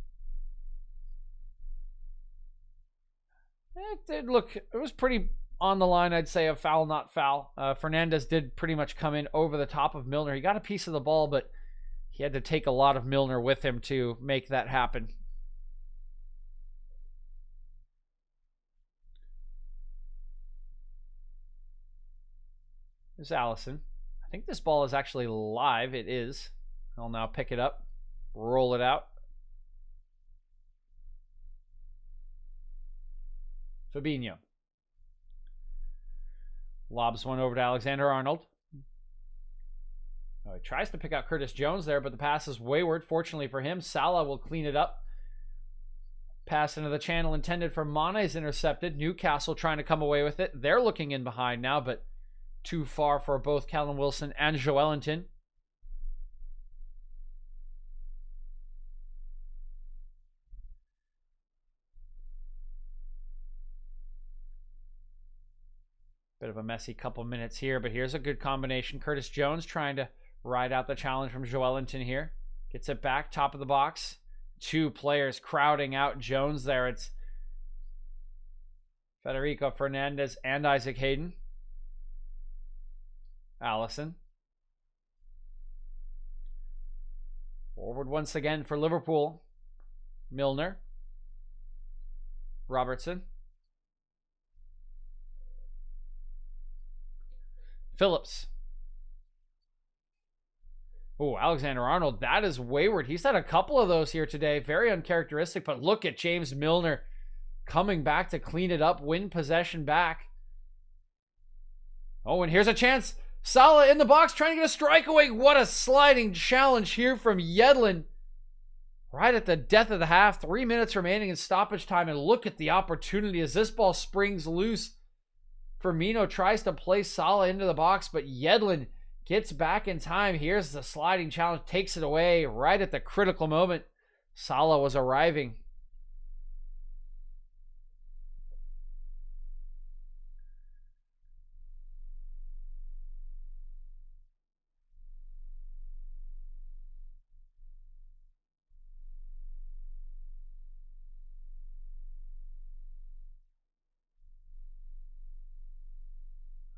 It was pretty on the line, I'd say, of foul, not foul. Fernandez did pretty much come in over the top of Milner. He got a piece of the ball, but he had to take a lot of Milner with him to make that happen. There's Alison. I think this ball is actually live. It is. I'll now pick it up, roll it out. Fabinho. Lobs one over to Alexander-Arnold. Oh, he tries to pick out Curtis Jones there, but the pass is wayward. Fortunately for him, Salah will clean it up. Pass into the channel intended for Mane is intercepted. Newcastle trying to come away with it. They're looking in behind now, but too far for both Callum Wilson and Joelinton. Bit of a messy couple minutes here, but here's a good combination. Curtis Jones trying to ride out the challenge from Joelinton here. Gets it back, top of the box. Two players crowding out Jones there. It's Federico Fernandez and Isaac Hayden. Alison. Forward once again for Liverpool. Milner. Robertson. Phillips. Oh, Alexander-Arnold, that is wayward. He's had a couple of those here today. Very uncharacteristic, but look at James Milner coming back to clean it up, win possession back. Oh, and here's a chance. Salah in the box trying to get a strike away. What a sliding challenge here from Yedlin. Right at the death of the half. 3 minutes remaining in stoppage time, and look at the opportunity as this ball springs loose. Firmino tries to play Salah into the box, but Yedlin gets back in time. Here's the sliding challenge, takes it away right at the critical moment. Salah was arriving.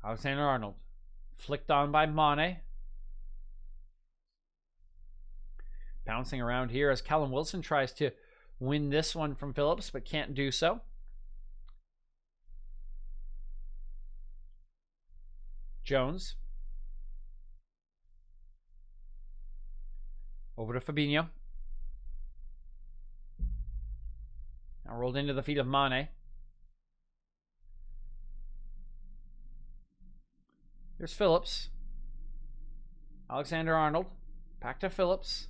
Alexander-Arnold. Flicked on by Mane. Bouncing around here as Callum Wilson tries to win this one from Phillips, but can't do so. Jones. Over to Fabinho. Now rolled into the feet of Mane. Here's Phillips. Alexander-Arnold. Back to Phillips.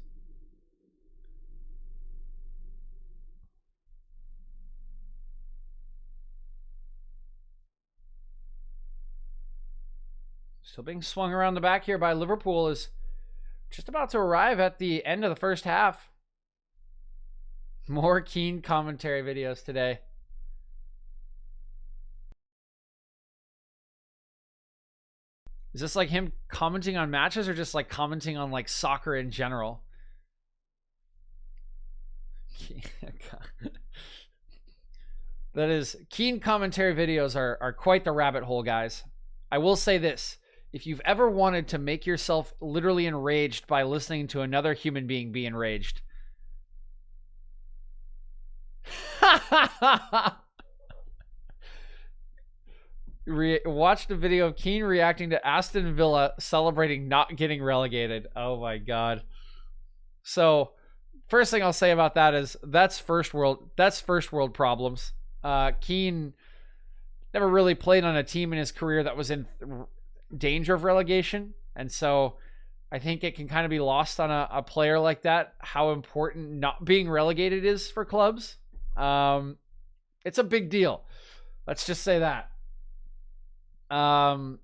Still being swung around the back here by Liverpool, is just about to arrive at the end of the first half. More keen commentary videos today. Is this like him commenting on matches, or just like commenting on like soccer in general? That is, keen commentary videos are quite the rabbit hole, guys. I will say this. If you've ever wanted to make yourself literally enraged by listening to another human being be enraged, watch the video of Keane reacting to Aston Villa celebrating not getting relegated. Oh my god. So first thing I'll say about that is that's first world problems. Keane never really played on a team in his career that was in danger of relegation, and so I think it can kind of be lost on a player like that how important not being relegated is for clubs. It's a big deal. Let's just say that. So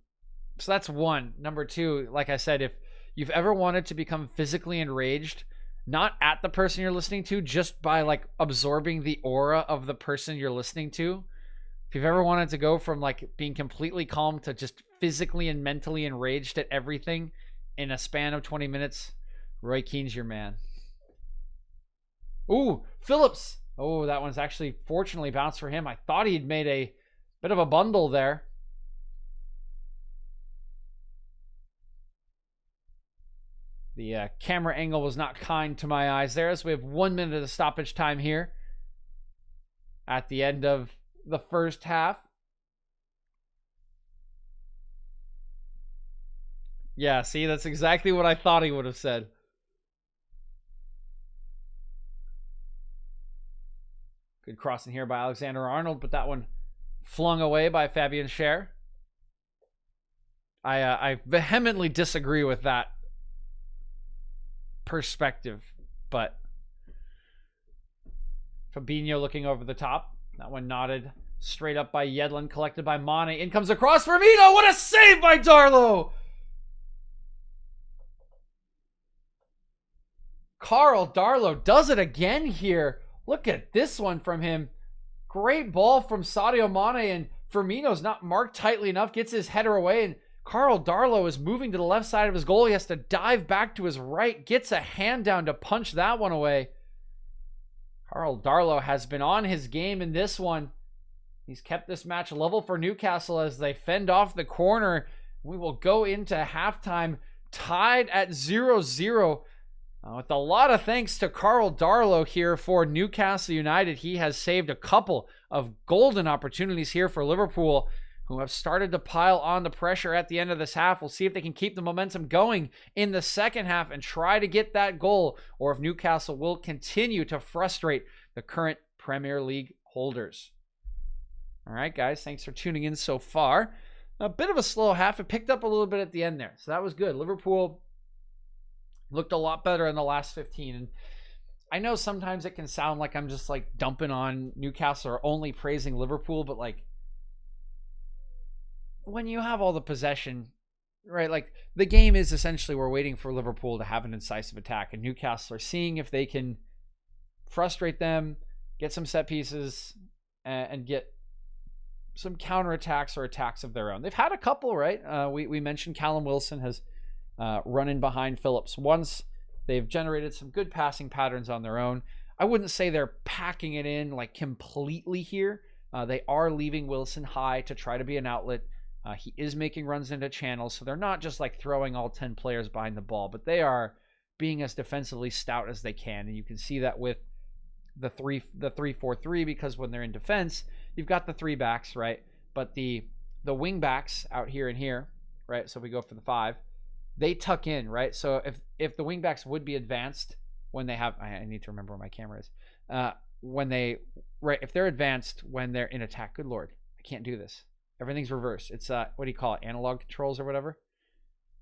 that's one. Number two, like I said, if you've ever wanted to become physically enraged, not at the person you're listening to, just by like absorbing the aura of the person you're listening to. If you've ever wanted to go from like being completely calm to just physically and mentally enraged at everything in a span of 20 minutes, Roy Keane's your man. Ooh, Phillips. Oh, that one's actually fortunately bounced for him. I thought he'd made a bit of a bundle there. The camera angle was not kind to my eyes there, as we have 1 minute of stoppage time here at the end of the first half. Yeah, see, that's exactly what I thought he would have said. Good crossing here by Alexander-Arnold, but that one flung away by Fabian Schär. I vehemently disagree with that perspective, but Fabinho looking over the top. That one nodded straight up by Yedlin, collected by Mane. In comes across Firmino. What a save by Darlow! Carl Darlow does it again here. Look at this one from him. Great ball from Sadio Mane, and Firmino's not marked tightly enough. Gets his header away, and Carl Darlow is moving to the left side of his goal. He has to dive back to his right. Gets a hand down to punch that one away. Carl Darlow has been on his game in this one. He's kept this match level for Newcastle as they fend off the corner. We will go into halftime tied at 0-0. With a lot of thanks to Carl Darlow here for Newcastle United. He has saved a couple of golden opportunities here for Liverpool, who have started to pile on the pressure at the end of this half. We'll see if they can keep the momentum going in the second half and try to get that goal, or if Newcastle will continue to frustrate the current Premier League holders. All right, guys, thanks for tuning in so far. A bit of a slow half. It picked up a little bit at the end there, so that was good. Liverpool looked a lot better in the last 15. And I know sometimes it can sound like I'm just like dumping on Newcastle or only praising Liverpool, but like when you have all the possession, right? Like the game is essentially we're waiting for Liverpool to have an incisive attack, and Newcastle are seeing if they can frustrate them, get some set pieces, and get some counterattacks or attacks of their own. They've had a couple, right? We mentioned Callum Wilson has run in behind Phillips once. They've generated some good passing patterns on their own. I wouldn't say they're packing it in like completely here. They are leaving Wilson high to try to be an outlet. He is making runs into channels, so they're not just like throwing all 10 players behind the ball, but they are being as defensively stout as they can. And you can see that with the 3-4-3, because when they're in defense, you've got the three backs, right? But the wing backs out here and here, right? So we go for the 5. They tuck in, right? So if the wing backs would be advanced when they have, I need to remember where my camera is. If they're advanced when they're in attack, good Lord, I can't do this. Everything's reversed. It's what do you call it? Analog controls or whatever.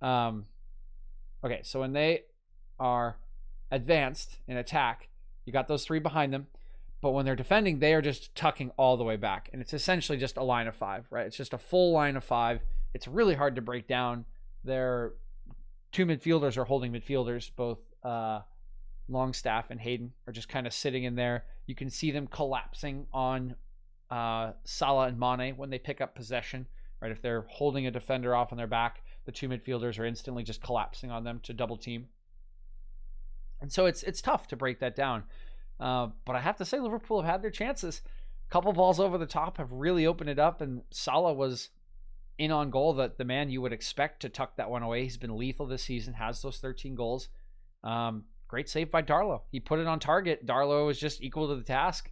Okay, so when they are advanced in attack, you got those 3 behind them. But when they're defending, they are just tucking all the way back. And it's essentially just a line of 5, right? It's just a full line of 5. It's really hard to break down. Their 2 midfielders are holding midfielders. Both Longstaff and Hayden are just kind of sitting in there. You can see them collapsing on Salah and Mane when they pick up possession, right? If they're holding a defender off on their back, the 2 midfielders are instantly just collapsing on them to double team. And so it's tough to break that down. But I have to say, Liverpool have had their chances. A couple balls over the top have really opened it up, and Salah was in on goal, the man you would expect to tuck that one away. He's been lethal this season, has those 13 goals. Great save by Darlow. He put it on target. Darlow was just equal to the task.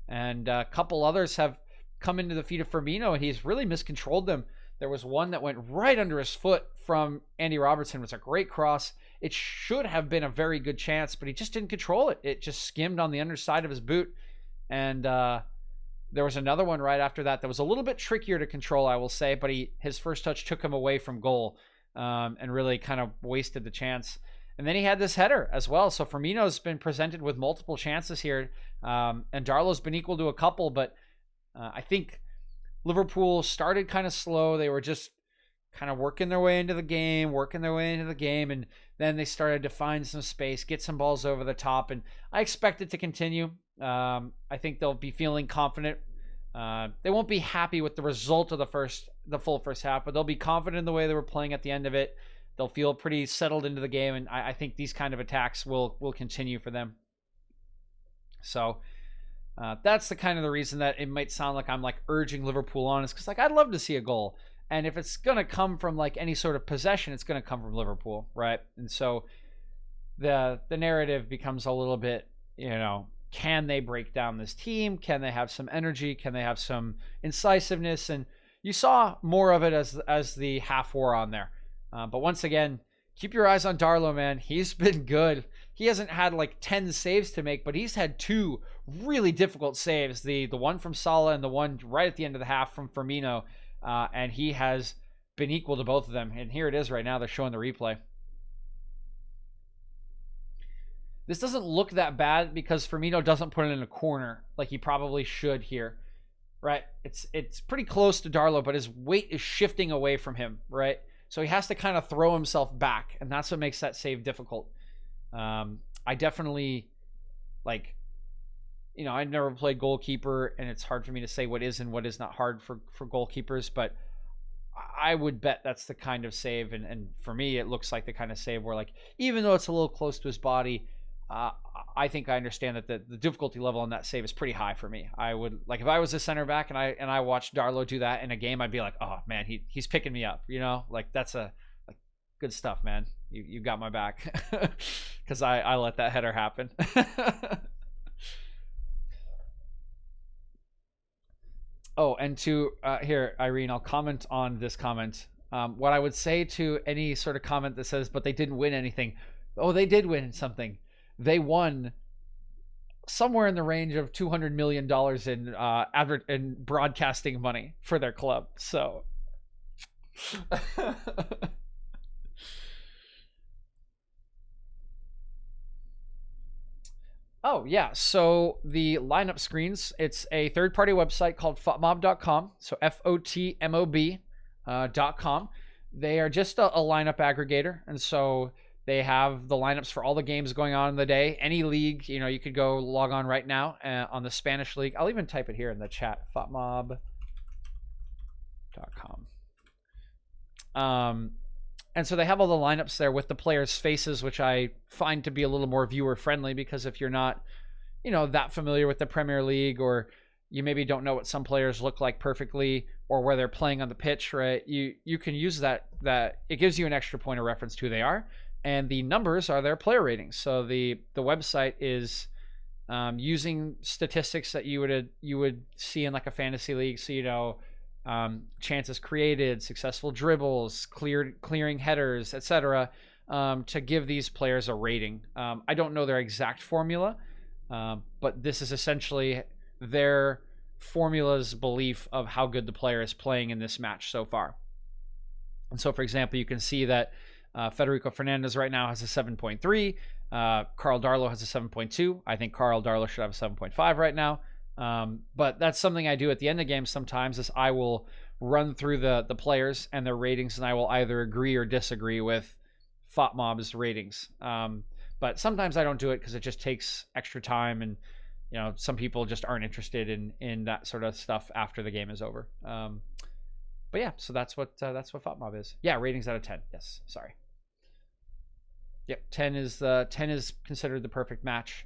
And a couple others have come into the feet of Firmino, and he's really miscontrolled them. There was one that went right under his foot from Andy Robertson. It was a great cross. It should have been a very good chance, but he just didn't control it. It just skimmed on the underside of his boot. And there was another one right after that was a little bit trickier to control, I will say, but his first touch took him away from goal and really kind of wasted the chance. And then he had this header as well. So Firmino's been presented with multiple chances here, and Darlow's been equal to a couple, but I think Liverpool started kind of slow. They were just kind of working their way into the game, and then they started to find some space, get some balls over the top, and I expect it to continue. I think they'll be feeling confident. They won't be happy with the result of the full first half, but they'll be confident in the way they were playing at the end of it. They'll feel pretty settled into the game, and I think these kind of attacks will continue for them. So that's the kind of the reason that it might sound like I'm like urging Liverpool on, is because like I'd love to see a goal. And if it's going to come from like any sort of possession, it's going to come from Liverpool, right? And so the narrative becomes a little bit, can they break down this team? Can they have some energy? Can they have some incisiveness? And you saw more of it as the half wore on there. But once again, keep your eyes on Darlow, man. He's been good. He hasn't had like 10 saves to make, but he's had 2 really difficult saves. The one from Salah and the one right at the end of the half from Firmino. And he has been equal to both of them. And here it is right now. They're showing the replay. This doesn't look that bad because Firmino doesn't put it in a corner like he probably should here, right? It's pretty close to Darlow, but his weight is shifting away from him, right? So he has to kind of throw himself back, and that's what makes that save difficult. I definitely, like, you know, I've never played goalkeeper, and it's hard for me to say what is and what is not hard for goalkeepers, but I would bet that's the kind of save, and for me, it looks like the kind of save where, like, even though it's a little close to his body, I think I understand that the difficulty level on that save is pretty high for me. I would, like, if I was a center back and I watched Darlow do that in a game, I'd be like, oh man, he's picking me up, you know, like that's like good stuff, man. You got my back because I let that header happen. Oh, and to here, Irene, I'll comment on this comment. What I would say to any sort of comment that says, but they didn't win anything. Oh, they did win something. They won somewhere in the range of $200 million in broadcasting money for their club. So, oh yeah. So the lineup screens. It's a third-party website called FOTMob.com. So FOTMOB.com. They are just a lineup aggregator, and so they have the lineups for all the games going on in the day. Any league, you know, you could go log on right now on the Spanish league. I'll even type it here in the chat, FOTMob.com. And so they have all the lineups there with the players' faces, which I find to be a little more viewer-friendly because if you're not, you know, that familiar with the Premier League, or you maybe don't know what some players look like perfectly or where they're playing on the pitch, right, you can use that it gives you an extra point of reference to who they are. And the numbers are their player ratings. So the website is using statistics that you would see in like a fantasy league. So, you know, chances created, successful dribbles, clearing headers, etc., to give these players a rating. I don't know their exact formula, but this is essentially their formula's belief of how good the player is playing in this match so far. And so, for example, you can see that Federico Fernandez right now has a 7.3. Carl Darlow has a 7.2. I think Carl Darlow should have a 7.5 right now. But that's something I do at the end of games sometimes, is I will run through the players and their ratings, and I will either agree or disagree with FOTMob's ratings. But sometimes I don't do it because it just takes extra time, and you know, some people just aren't interested in that sort of stuff after the game is over. But yeah, so that's what FOTMob is. Yeah, ratings out of 10. Yes, sorry. Yep, 10 is considered the perfect match.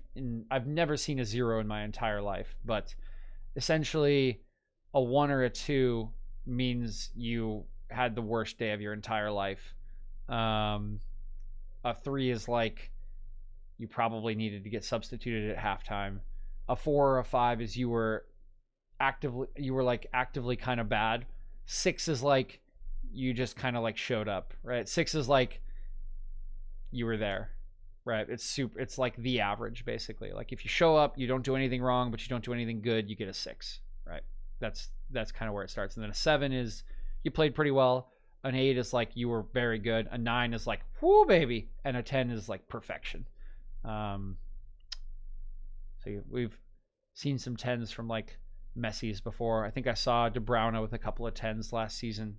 I've never seen a 0 in my entire life, but essentially a 1 or a 2 means you had the worst day of your entire life. A 3 is like you probably needed to get substituted at halftime. A 4 or a 5 is you were actively kind of bad. 6 is like you just kind of like showed up, right? 6 is like you were there, right? It's like the average, basically. Like if you show up, you don't do anything wrong, but you don't do anything good, you get a 6, right? That's kind of where it starts. And then a 7 is you played pretty well. An 8 is like you were very good. A 9 is like whoo baby, and a 10 is like perfection. So we've seen some 10s from like Messi's before. I think I saw De Bruyne with a couple of 10s last season.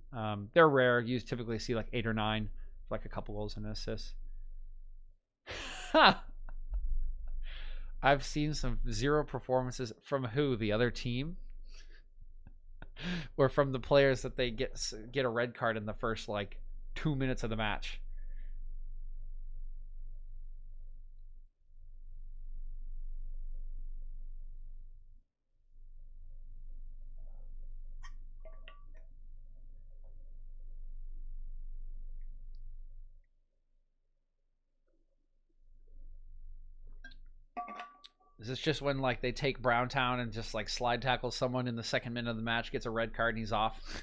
They're rare. You typically see like 8 or 9, like a couple goals and assists. I've seen some 0 performances from who? The other team? Or from the players that they get a red card in the first like 2 minutes of the match. Is this just when like they take Browntown and just like slide tackle someone in the second minute of the match, gets a red card, and he's off?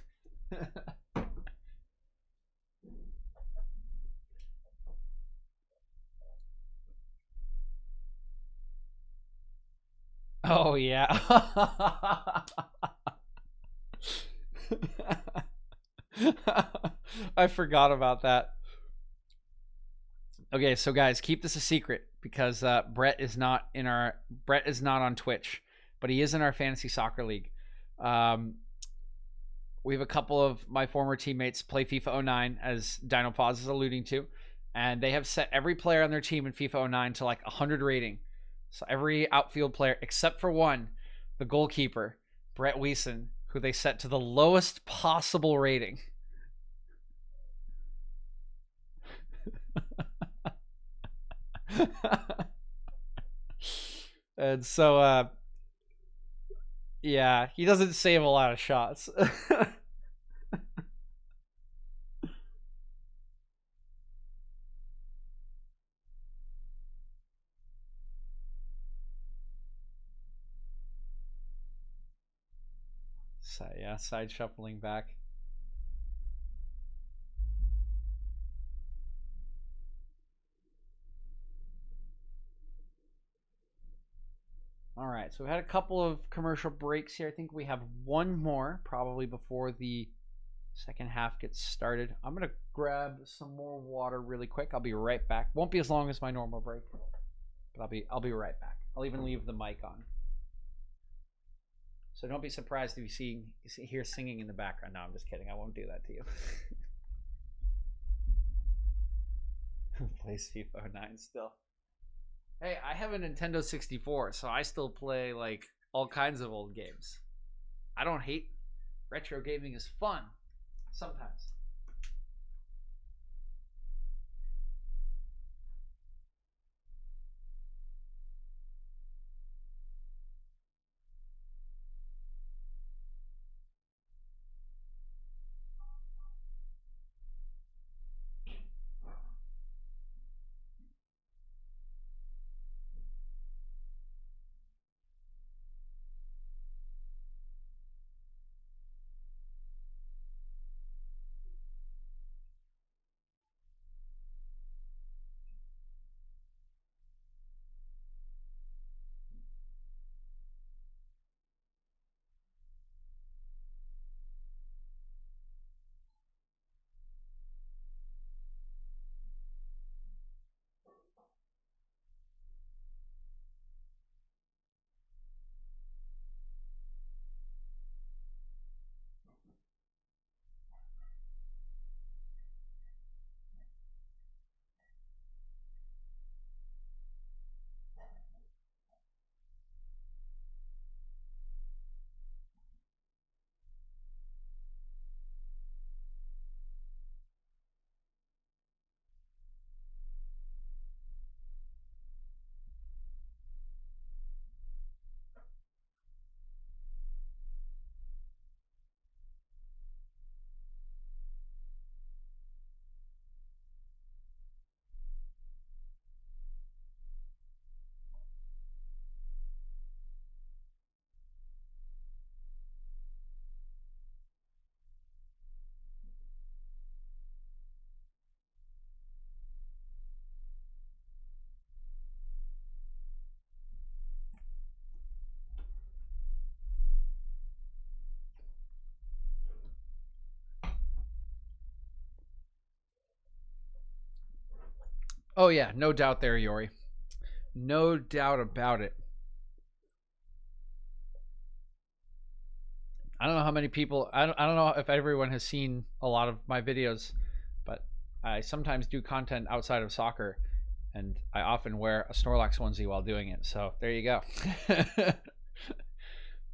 Oh yeah. I forgot about that. Okay, so guys, keep this a secret because Brett is not on Twitch, but he is in our fantasy soccer league. Um, we have a couple of my former teammates play FIFA 09, as Dino Pause is alluding to, and they have set every player on their team in FIFA 09 to like 100 rating. So every outfield player except for one, the goalkeeper, Brett Weeson, who they set to the lowest possible rating. And so yeah, he doesn't save a lot of shots. So yeah, side shuffling back. All right, so we've had a couple of commercial breaks here. I think we have one more probably before the second half gets started. I'm gonna grab some more water really quick. I'll be right back. Won't be as long as my normal break, but I'll be right back. I'll even leave the mic on. So don't be surprised if you hear singing in the background. No, I'm just kidding. I won't do that to you. Plays FIFA 09 still. Hey, I have a Nintendo 64, so I still play like all kinds of old games. I don't hate retro gaming is fun sometimes. Oh yeah, no doubt there, Yori. No doubt about it. I don't know how many people. I don't know if everyone has seen a lot of my videos, but I sometimes do content outside of soccer, and I often wear a Snorlax onesie while doing it. So there you go.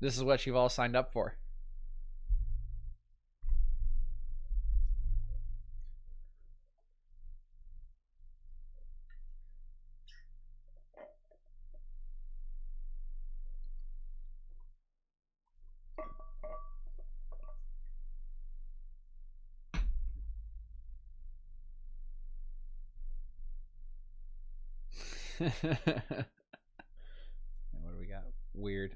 This is what you've all signed up for. What do we got? Weird.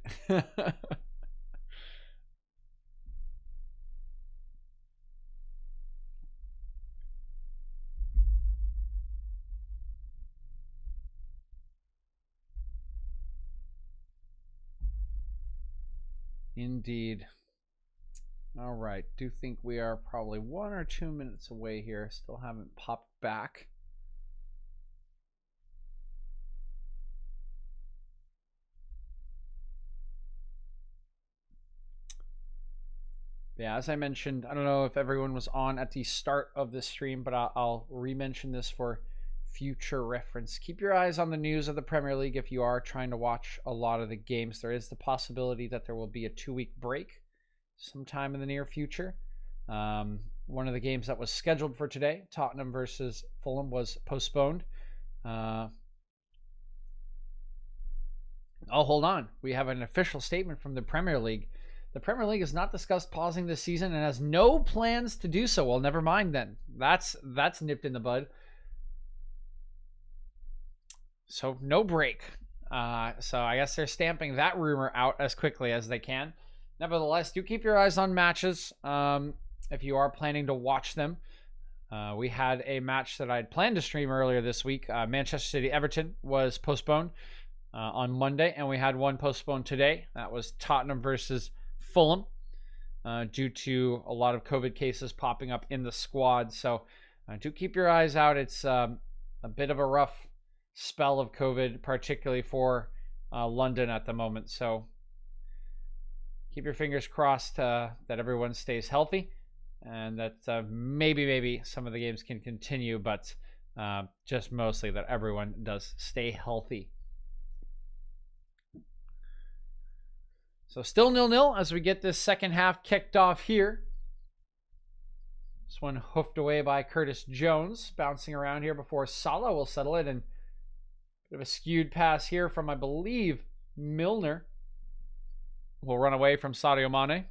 Indeed. All right. Do think we are probably 1 or 2 minutes away here. Still haven't popped back. Yeah, as I mentioned, I don't know if everyone was on at the start of this stream, but I'll re-mention this for future reference. Keep your eyes on the news of the Premier League if you are trying to watch a lot of the games. There is the possibility that there will be a 2-week break sometime in the near future. One of the games that was scheduled for today, Tottenham versus Fulham, was postponed. Oh, hold on. We have an official statement from the Premier League. The Premier League has not discussed pausing this season and has no plans to do so. Well, never mind then. That's nipped in the bud. So no break. So I guess they're stamping that rumor out as quickly as they can. Nevertheless, do keep your eyes on matches if you are planning to watch them. We had a match that I had planned to stream earlier this week. Manchester City-Everton was postponed on Monday, and we had one postponed today. That was Tottenham versus Fulham due to a lot of COVID cases popping up in the squad. So do keep your eyes out. It's a bit of a rough spell of COVID, particularly for London at the moment. So keep your fingers crossed that everyone stays healthy and that maybe some of the games can continue, but just mostly that everyone does stay healthy. So still 0-0 as we get this second half kicked off here. This one hoofed away by Curtis Jones, bouncing around here before Salah will settle it, and bit of a skewed pass here from, I believe, Milner. Will run away from Sadio Mane.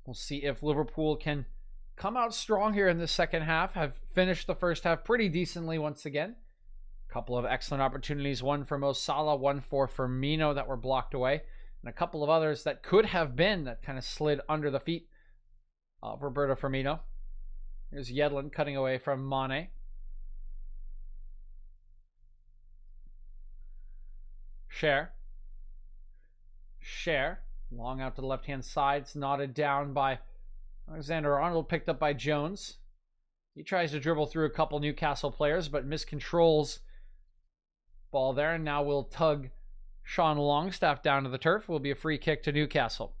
We'll see if Liverpool can come out strong here in the second half. Have finished the first half pretty decently once again. A couple of excellent opportunities. One for Mo Salah, one for Firmino that were blocked away. And a couple of others that could have been that kind of slid under the feet of Roberto Firmino. Here's Yedlin cutting away from Mane. Cher. Long out to the left-hand side. It's knotted down by Alexander-Arnold, picked up by Jones. He tries to dribble through a couple Newcastle players, but miscontrols ball there. And now we'll tug Sean Longstaff down to the turf. Will be a free kick to Newcastle.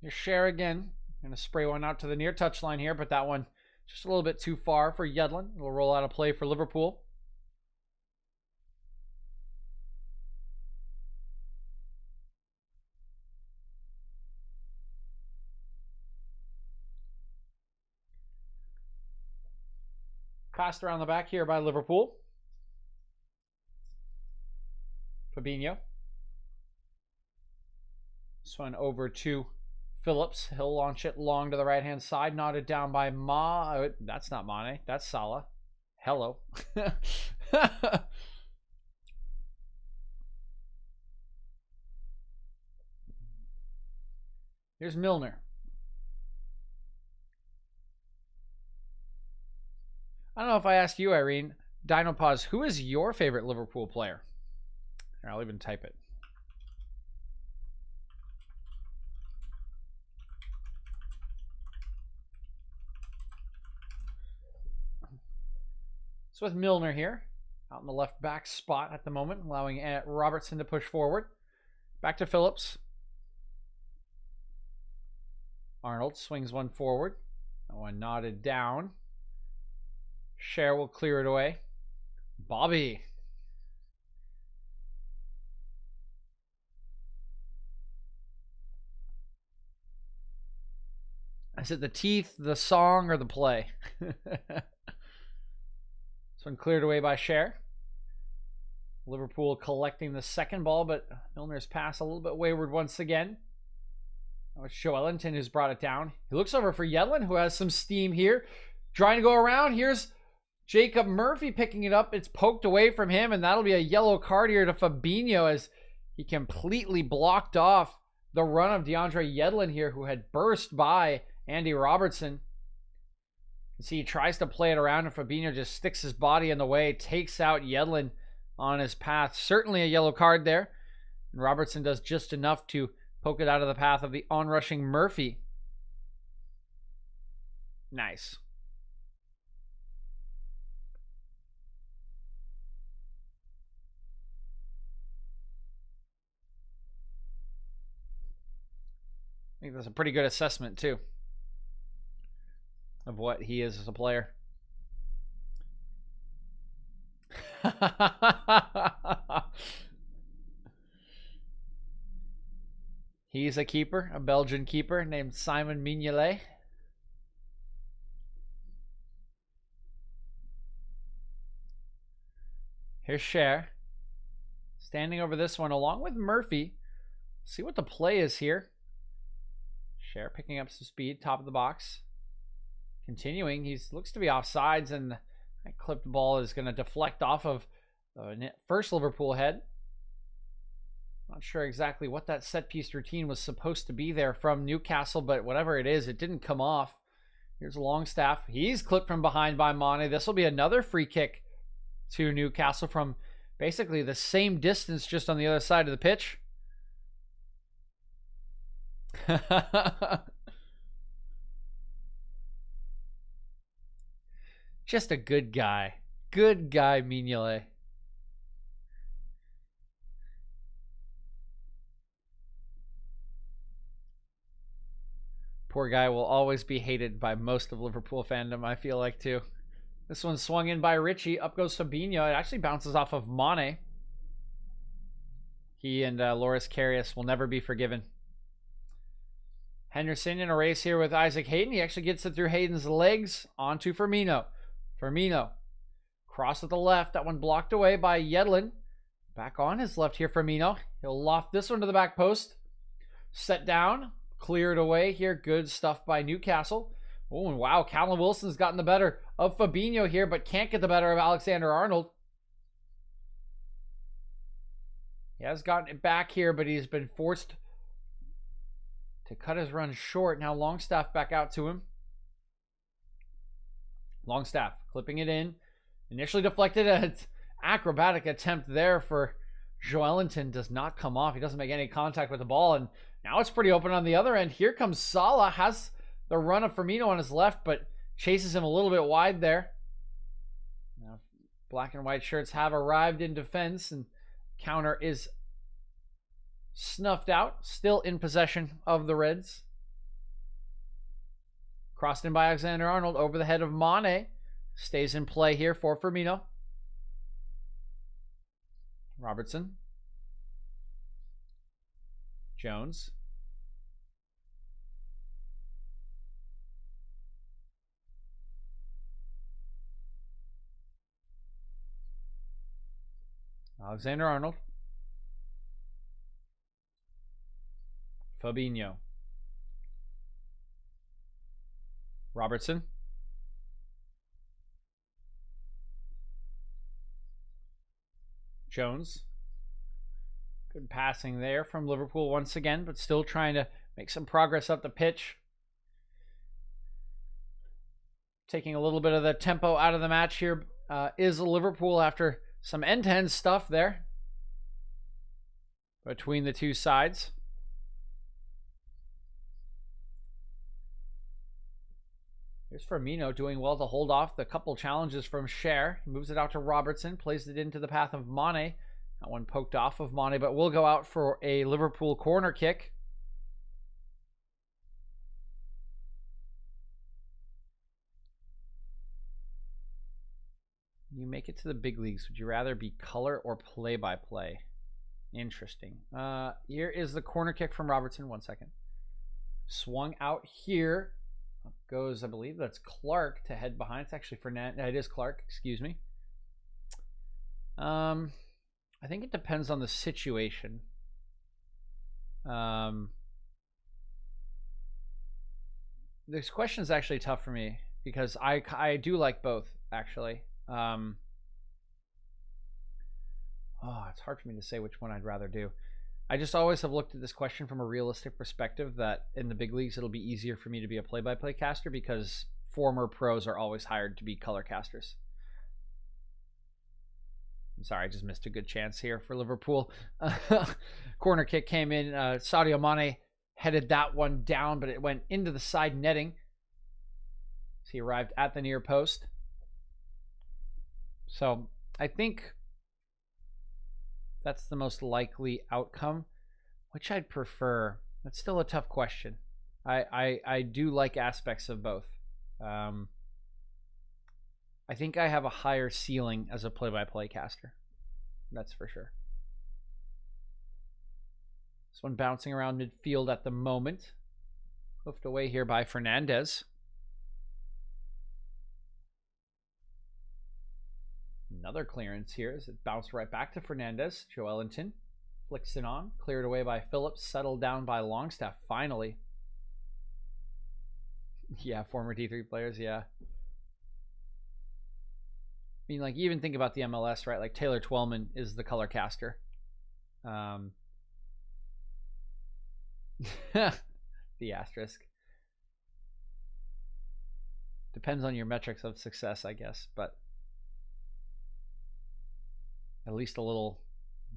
Here's Cher again. Going to spray one out to the near touchline here, but that one just a little bit too far for Yedlin. It'll roll out a play for Liverpool. Passed around the back here by Liverpool. Fabinho. This one over to Phillips. He'll launch it long to the right-hand side. Knotted down by That's not Mane. That's Salah. Hello. Here's Milner. I don't know if I asked you, Irene. Dinopause, who is your favorite Liverpool player? Here, I'll even type it. So with Milner here, out in the left back spot at the moment, allowing Robertson to push forward. Back to Phillips. Arnold swings one forward. That one nodded down. Cher will clear it away. Bobby. Is it the teeth, the song, or the play? This one cleared away by Cher. Liverpool collecting the second ball, but Milner's pass a little bit wayward once again. Oh, it's Joe Ellington who's brought it down. He looks over for Yedlin, who has some steam here. Trying to go around. Here's Jacob Murphy picking it up. It's poked away from him, and that'll be a yellow card here to Fabinho as he completely blocked off the run of DeAndre Yedlin here, who had burst by Andy Robertson. You see, he tries to play it around, and Fabinho just sticks his body in the way, takes out Yedlin on his path. Certainly a yellow card there. And Robertson does just enough to poke it out of the path of the onrushing Murphy. Nice. I think that's a pretty good assessment, too, of what he is as a player. He's a keeper, a Belgian keeper named Simon Mignolet. Here's Cher standing over this one along with Murphy. See what the play is here. Cher picking up some speed, top of the box. Continuing, he looks to be offsides, and that clipped ball is going to deflect off of first Liverpool head. Not sure exactly what that set piece routine was supposed to be there from Newcastle, but whatever it is, it didn't come off. Here's Longstaff. He's clipped from behind by Mane. This will be another free kick to Newcastle from basically the same distance, just on the other side of the pitch. Just a good guy. Good guy, Mignolet. Poor guy will always be hated by most of Liverpool fandom, I feel like, too. This one swung in by Richie. Up goes Fabinho. It actually bounces off of Mane. He and Loris Karius will never be forgiven. Henderson in a race here with Isaac Hayden. He actually gets it through Hayden's legs onto Firmino. Firmino. Cross at the left. That one blocked away by Yedlin. Back on his left here, Firmino. He'll loft this one to the back post. Set down. Cleared away here. Good stuff by Newcastle. Oh, and wow, Callum Wilson's gotten the better of Fabinho here, but can't get the better of Alexander-Arnold. He has gotten it back here, but he's been forced to cut his run short. Now Longstaff back out to him. Longstaff clipping it in. Initially deflected, an acrobatic attempt there for Joelinton. Does not come off. He doesn't make any contact with the ball, and now it's pretty open on the other end. Here comes Salah. Has the run of Firmino on his left, but chases him a little bit wide there. Now, black and white shirts have arrived in defense, and counter is snuffed out. Still in possession of the Reds. Crossed in by Alexander-Arnold over the head of Mane. Stays in play here for Firmino. Robertson. Jones. Alexander-Arnold. Fabinho. Robertson. Jones. Good passing there from Liverpool once again, but still trying to make some progress up the pitch. Taking a little bit of the tempo out of the match here is Liverpool after some end-to-end stuff there between the two sides. Here's Firmino doing well to hold off the couple challenges from Cher. He moves it out to Robertson, plays it into the path of Mane. That one poked off of Mane, but will go out for a Liverpool corner kick. You make it to the big leagues. Would you rather be color or play-by-play? Interesting. Here is the corner kick from Robertson. 1 second. Swung out here. Up goes, I believe that's Clark to head behind. It's actually Fernandez. It is Clark, excuse me. I think it depends on the situation. This question is actually tough for me because I do like both, actually. It's hard for me to say which one I'd rather do. I just always have looked at this question from a realistic perspective that in the big leagues it'll be easier for me to be a play-by-play caster because former pros are always hired to be color casters. I'm sorry, I just missed a good chance here for Liverpool. Corner kick came in. Sadio Mane headed that one down, but it went into the side netting. So he arrived at the near post. So I think that's the most likely outcome. Which I'd prefer. That's still a tough question. I do like aspects of both. I think I have a higher ceiling as a play-by-play caster. That's for sure. This one bouncing around midfield at the moment. Hoofed away here by Fernandez. Another clearance here as it bounced right back to Fernandez. Joelinton flicks it on. Cleared away by Phillips. Settled down by Longstaff finally. Yeah, former D3 players, yeah. I mean, like, you even think about the MLS, right? Like, Taylor Twellman is the color caster. The asterisk. Depends on your metrics of success, I guess, but at least a little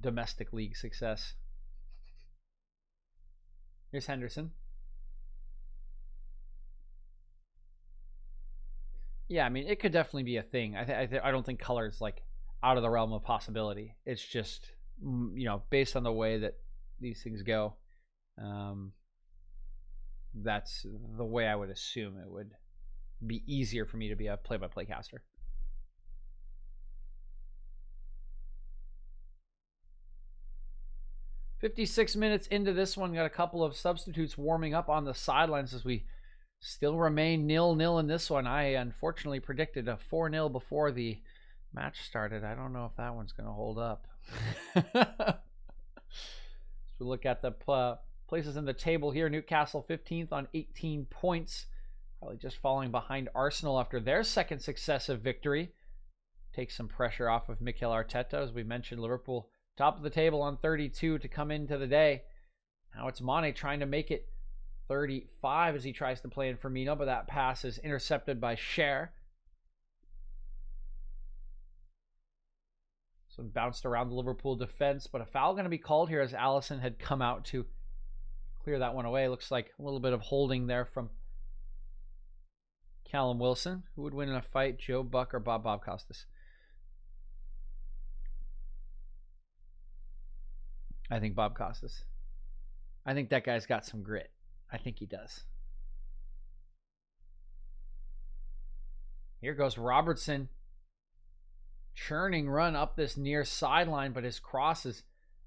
domestic league success. Here's Henderson. Yeah, I mean, it could definitely be a thing. I don't think color is like out of the realm of possibility. It's just, you know, based on the way that these things go, that's the way I would assume it would be easier for me to be a play-by-play caster. "56 minutes into this one, got a couple of substitutes warming up on the sidelines as we still remain 0-0 in this one. I unfortunately predicted a 4-0 before the match started. I don't know if that one's going to hold up." As we look at the places in the table here, Newcastle 15th on 18 points. Probably just falling behind Arsenal after their second successive victory. Takes some pressure off of Mikel Arteta. As we mentioned, Liverpool top of the table on 32 to come into the day. Now it's Mane trying to make it 35 as he tries to play in Firmino, but that pass is intercepted by Cher. So it bounced around the Liverpool defense, but a foul going to be called here as Alison had come out to clear that one away. Looks like a little bit of holding there from Callum Wilson. Who would win in a fight, Joe Buck or Bob Costas? I think Bob Costas. I think that guy's got some grit. I think he does. Here goes Robertson. Churning run up this near sideline, but his cross is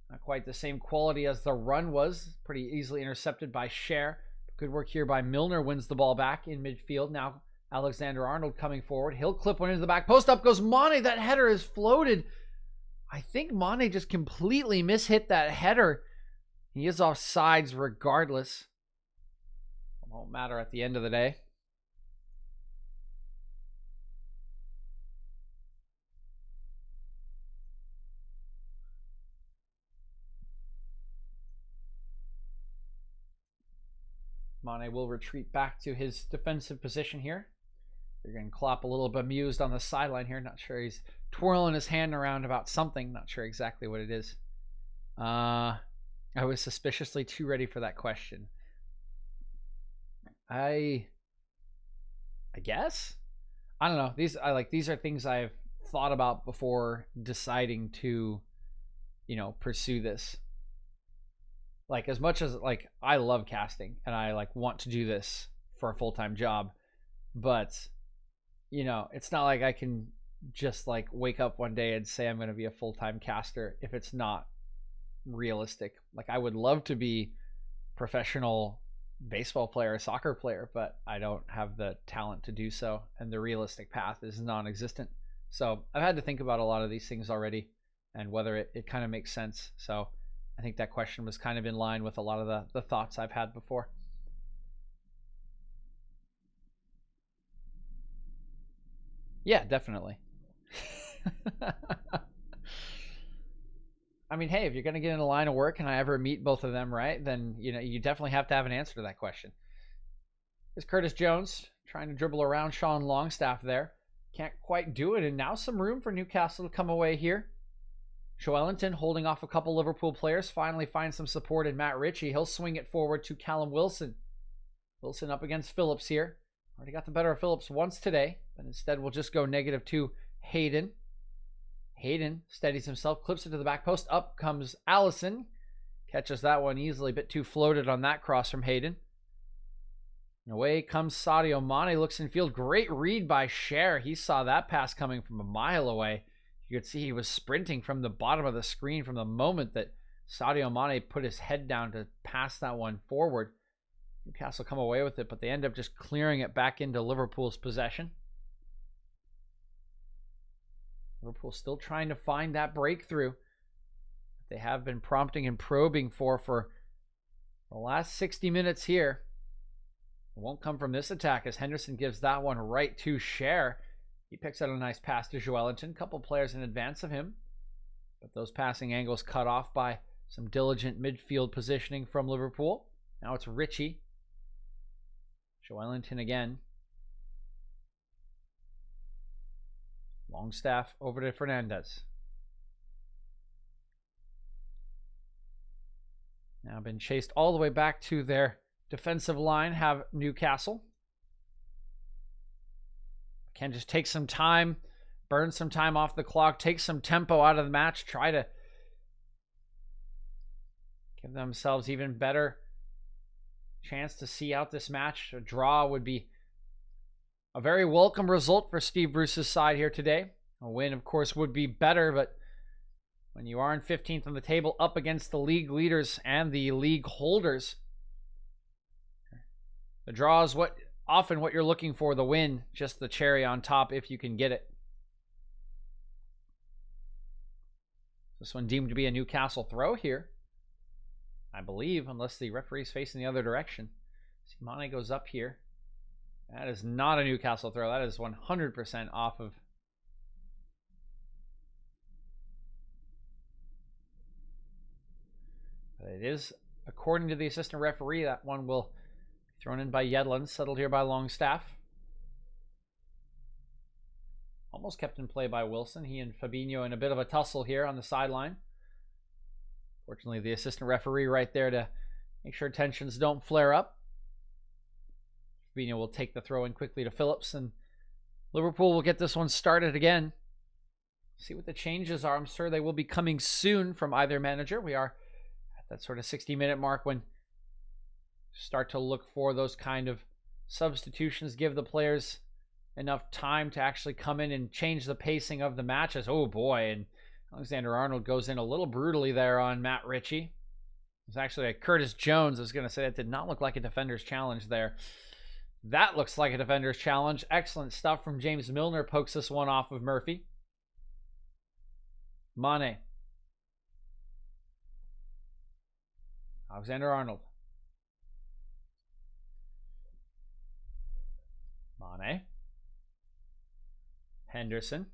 not quite the same quality as the run was. Pretty easily intercepted by Cher. Good work here by Milner. Wins the ball back in midfield. Now Alexander-Arnold coming forward. He'll clip one into the back post. Up goes Mane. That header is floated. I think Mane just completely mishit that header. He is off sides regardless. It won't matter at the end of the day. Mane will retreat back to his defensive position here. You're getting Klopp a little bemused on the sideline here. Not sure, he's twirling his hand around about something. Not sure exactly what it is. I was suspiciously too ready for that question. I guess. I don't know. These are things I've thought about before deciding to, pursue this. Like, as much as I love casting and I want to do this for a full-time job, but it's not like I can just wake up one day and say I'm going to be a full-time caster if it's not realistic. I would love to be a professional baseball player or soccer player, but I don't have the talent to do so, and the realistic path is non-existent. So I've had to think about a lot of these things already and whether it kind of makes sense. So I think that question was kind of in line with a lot of the thoughts I've had before. Yeah, definitely. I mean, hey, if you're going to get in a line of work and I ever meet both of them, right, then, you definitely have to have an answer to that question. Here's Curtis Jones trying to dribble around Sean Longstaff there. Can't quite do it, and now some room for Newcastle to come away here. Joelinton holding off a couple Liverpool players, finally finds some support in Matt Ritchie. He'll swing it forward to Callum Wilson. Wilson up against Phillips here. Already got the better of Phillips once today, but instead we'll just go -2 Hayden. Hayden steadies himself, clips it to the back post. Up comes Alison. Catches that one easily, a bit too floated on that cross from Hayden. And away comes Sadio Mane, looks in field. Great read by Cher. He saw that pass coming from a mile away. You could see he was sprinting from the bottom of the screen from the moment that Sadio Mane put his head down to pass that one forward. Newcastle come away with it, but they end up just clearing it back into Liverpool's possession. Liverpool still trying to find that breakthrough they have been prompting and probing for the last 60 minutes here. It won't come from this attack as Henderson gives that one right to Cher. He picks out a nice pass to Joelinton. Couple players in advance of him, but those passing angles cut off by some diligent midfield positioning from Liverpool. Now it's Ritchie. Joelinton again. Longstaff over to Fernandez. Now been chased all the way back to their defensive line, have Newcastle. Can just take some time, burn some time off the clock, take some tempo out of the match, try to give themselves even better chance to see out this match. A draw would be a very welcome result for Steve Bruce's side here today. A win, of course, would be better, but when you are in 15th on the table up against the league leaders and the league holders, the draw is often what you're looking for. The win, just the cherry on top if you can get it. This one deemed to be a Newcastle throw here, I believe, unless the referee's facing the other direction. Mane goes up here. That is not a Newcastle throw. That is 100% off of. But it is, according to the assistant referee, that one will be thrown in by Yedlin, settled here by Longstaff. Almost kept in play by Wilson. He and Fabinho in a bit of a tussle here on the sideline. Fortunately, the assistant referee right there to make sure tensions don't flare up. Fabinho will take the throw in quickly to Phillips, and Liverpool will get this one started again. See what the changes are. I'm sure they will be coming soon from either manager. We are at that sort of 60-minute mark when start to look for those kind of substitutions, give the players enough time to actually come in and change the pacing of the matches. Oh boy, and Alexander-Arnold goes in a little brutally there on Matt Ritchie. It's actually a Curtis Jones. I was going to say that did not look like a defender's challenge there. That looks like a defender's challenge. Excellent stuff from James Milner. Pokes this one off of Murphy. Mane. Alexander-Arnold. Mane. Henderson.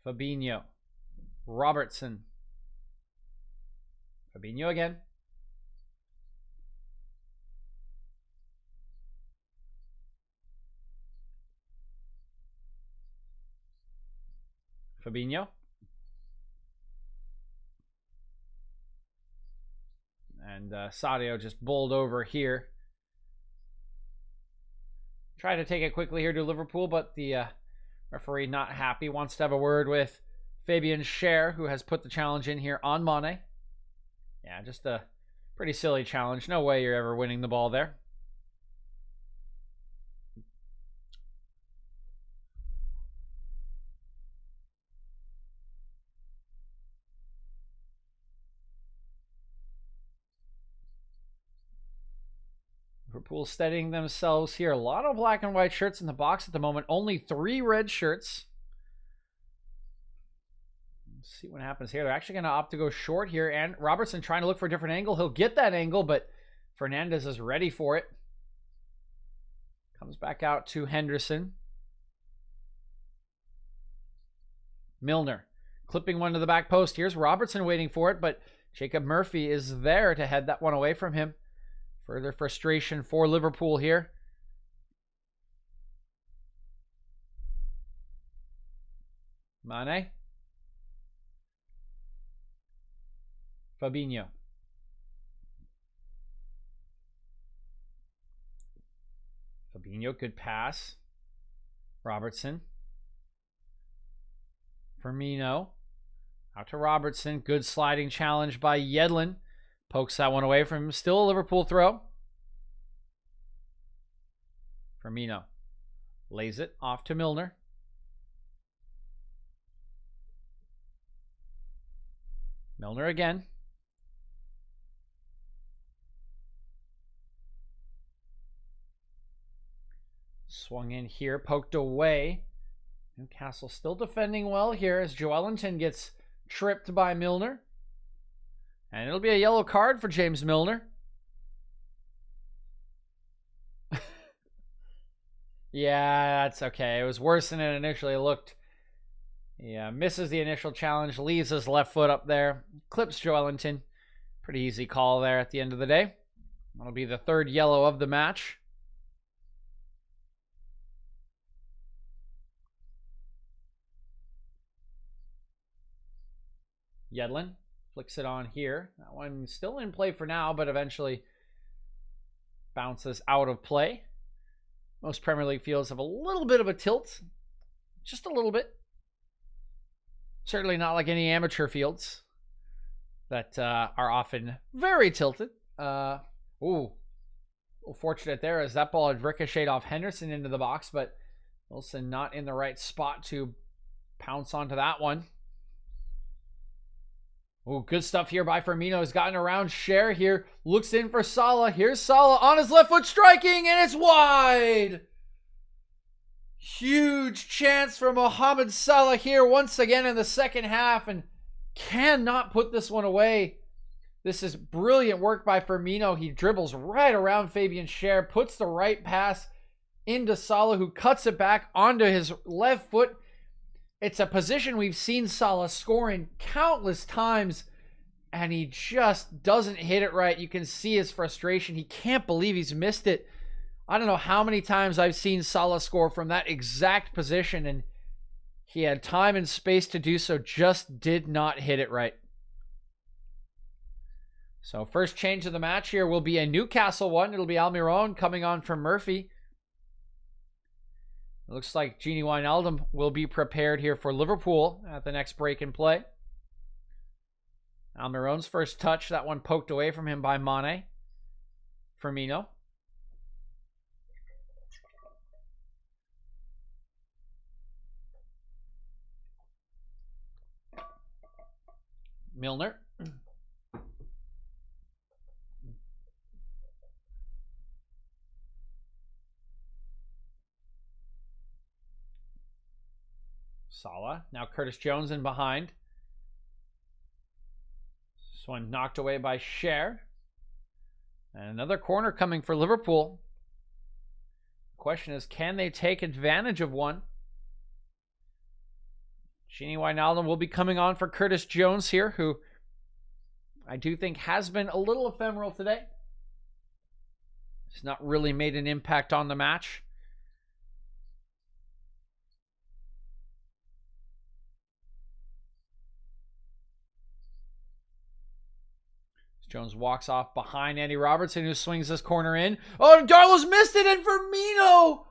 Fabinho. Robertson. Fabinho again. Fabinho. And Sadio just bowled over here. Try to take it quickly here to Liverpool, but the referee not happy. Wants to have a word with Fabian Cher, who has put the challenge in here on Mane. Yeah, just a pretty silly challenge. No way you're ever winning the ball there. Liverpool steadying themselves here. A lot of black and white shirts in the box at the moment. Only 3 red shirts. Let's see what happens here. They're actually going to opt to go short here. And Robertson trying to look for a different angle. He'll get that angle, but Fernandez is ready for it. Comes back out to Henderson. Milner clipping one to the back post. Here's Robertson waiting for it, but Jacob Murphy is there to head that one away from him. Further frustration for Liverpool here. Mane. Fabinho. Fabinho, good pass. Robertson. Firmino. Out to Robertson. Good sliding challenge by Yedlin. Pokes that one away from him. Still a Liverpool throw. Firmino. Lays it off to Milner. Milner again. Swung in here, poked away. Newcastle still defending well here as Joelinton gets tripped by Milner. And it'll be a yellow card for James Milner. Yeah, that's okay. It was worse than it initially looked. Yeah, misses the initial challenge, leaves his left foot up there, clips Joelinton. Pretty easy call there at the end of the day. That'll be the third yellow of the match. Yedlin flicks it on here. That one still in play for now, but eventually bounces out of play. Most Premier League fields have a little bit of a tilt. Just a little bit. Certainly not like any amateur fields that are often very tilted. Ooh, a little fortunate there as that ball had ricocheted off Henderson into the box, but Wilson not in the right spot to pounce onto that one. Oh, good stuff here by Firmino. He's gotten around Cher here. Looks in for Salah. Here's Salah on his left foot striking, and it's wide. Huge chance for Mohamed Salah here once again in the second half, and cannot put this one away. This is brilliant work by Firmino. He dribbles right around Fabian Cher, puts the right pass into Salah, who cuts it back onto his left foot. It's a position we've seen Salah score in countless times, and he just doesn't hit it right. You can see his frustration. He can't believe he's missed it. I don't know how many times I've seen Salah score from that exact position, and he had time and space to do so, just did not hit it right. So first change of the match here will be a Newcastle one. It'll be Almiron coming on from Murphy. It looks like Gini Wijnaldum will be prepared here for Liverpool at the next break in play. Almiron's first touch, that one poked away from him by Mane. Firmino. Milner. Salah. Now Curtis Jones in behind. This one knocked away by Cher. And another corner coming for Liverpool. The question is, can they take advantage of one? Gini Wijnaldum will be coming on for Curtis Jones here, who I do think has been a little ephemeral today. He's not really made an impact on the match. Jones walks off behind Andy Robertson, who swings this corner in. Oh, Darlow's missed it, and Firmino!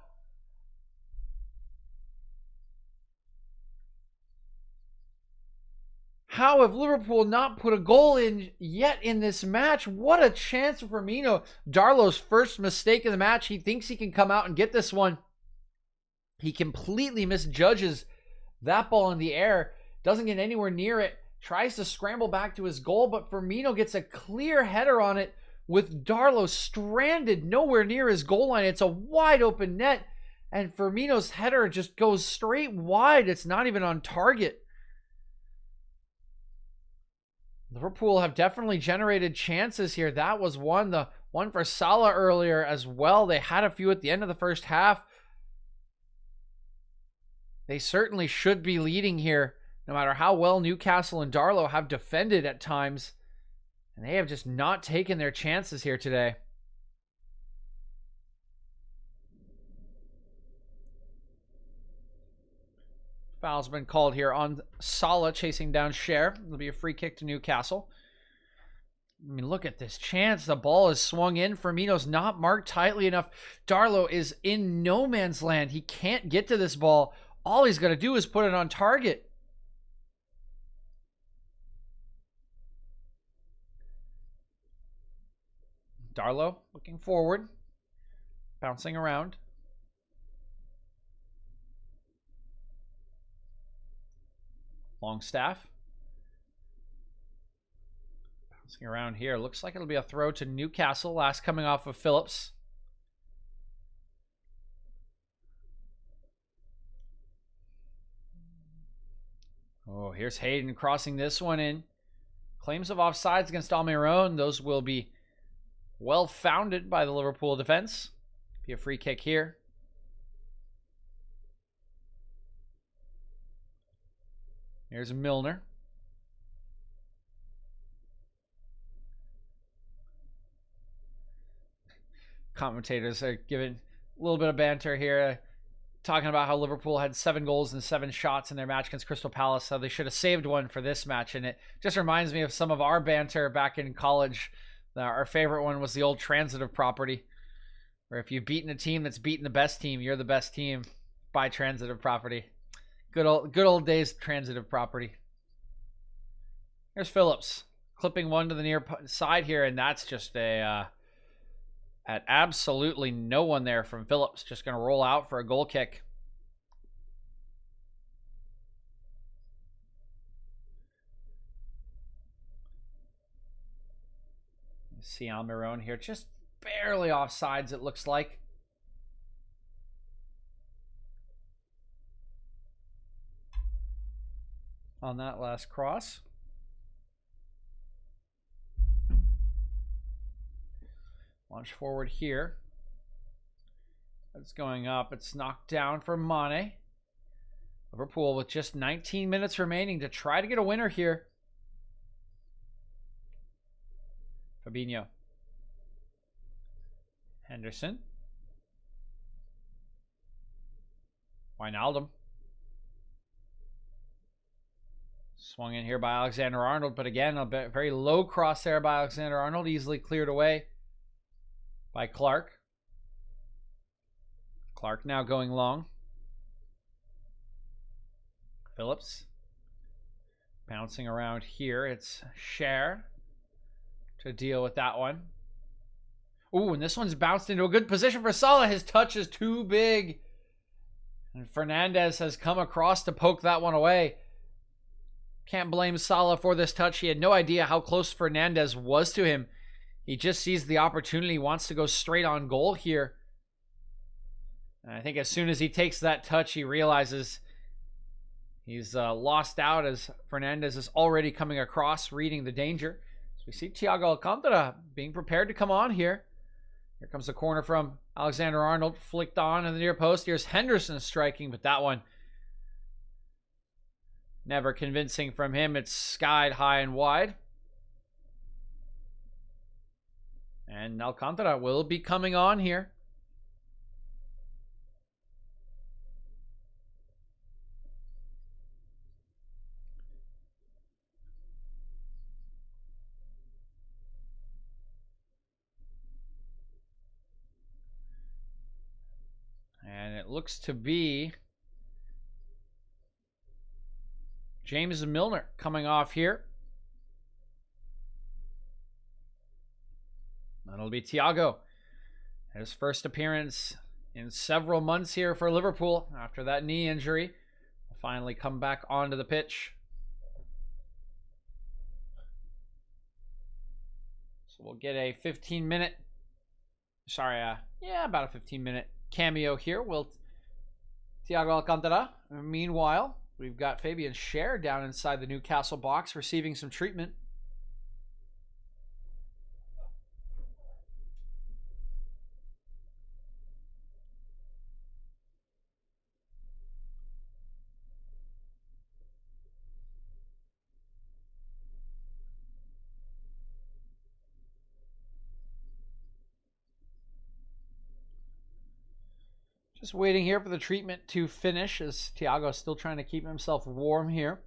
How have Liverpool not put a goal in yet in this match? What a chance for Firmino. Darlow's first mistake in the match. He thinks he can come out and get this one. He completely misjudges that ball in the air. Doesn't get anywhere near it. Tries to scramble back to his goal, but Firmino gets a clear header on it with Darlow stranded nowhere near his goal line. It's a wide open net, and Firmino's header just goes straight wide. It's not even on target. Liverpool have definitely generated chances here. That was one. The one for Salah earlier as well. They had a few at the end of the first half. They certainly should be leading here no matter how well Newcastle and Darlow have defended at times, and they have just not taken their chances here today. Foul's been called here on Salah chasing down Cher. It'll be a free kick to Newcastle. I mean, look at this chance. The ball is swung in. Firmino's not marked tightly enough. Darlow is in no man's land. He can't get to this ball. All he's going to do is put it on target. Darlow looking forward. Bouncing around. Longstaff. Bouncing around here. Looks like it'll be a throw to Newcastle. Last coming off of Phillips. Oh, here's Hayden crossing this one in. Claims of offsides against Almiron. Those will be well founded by the Liverpool defense. Be a free kick here. Here's Milner. Commentators are giving a little bit of banter here, talking about how Liverpool had 7 goals and 7 shots in their match against Crystal Palace, so they should have saved one for this match. And it just reminds me of some of our banter back in college. Our favorite one was the old transitive property, where if you've beaten a team that's beaten the best team, you're the best team by transitive property. Good old days transitive property. Here's Phillips clipping one to the near side here, and that's just at absolutely no one there from Phillips. Just going to roll out for a goal kick. See Almiron here, just barely offsides, it looks like. On that last cross. Launch forward here. It's going up. It's knocked down for Mane. Liverpool with just 19 minutes remaining to try to get a winner here. Fabinho. Henderson. Wijnaldum. Swung in here by Alexander-Arnold, but again, a very low cross there by Alexander-Arnold, easily cleared away by Clark. Clark now going long. Phillips. Bouncing around here. It's Cher to deal with that one. Ooh, and this one's bounced into a good position for Salah. His touch is too big. And Fernandes has come across to poke that one away. Can't blame Salah for this touch. He had no idea how close Fernandes was to him. He just sees the opportunity, wants to go straight on goal here. And I think as soon as he takes that touch, he realizes he's lost out as Fernandes is already coming across, reading the danger. So we see Thiago Alcantara being prepared to come on here. Here comes the corner from Alexander-Arnold, flicked on in the near post. Here's Henderson striking, but that one never convincing from him. It's skied high and wide. And Alcantara will be coming on here. And it looks to be James Milner coming off here. That'll be Thiago. His first appearance in several months here for Liverpool after that knee injury. Will finally come back onto the pitch. So we'll get a 15-minute, about a 15-minute cameo here. Thiago Alcantara. Meanwhile, we've got Fabian Cher down inside the Newcastle box receiving some treatment. Just waiting here for the treatment to finish as Thiago's still trying to keep himself warm here.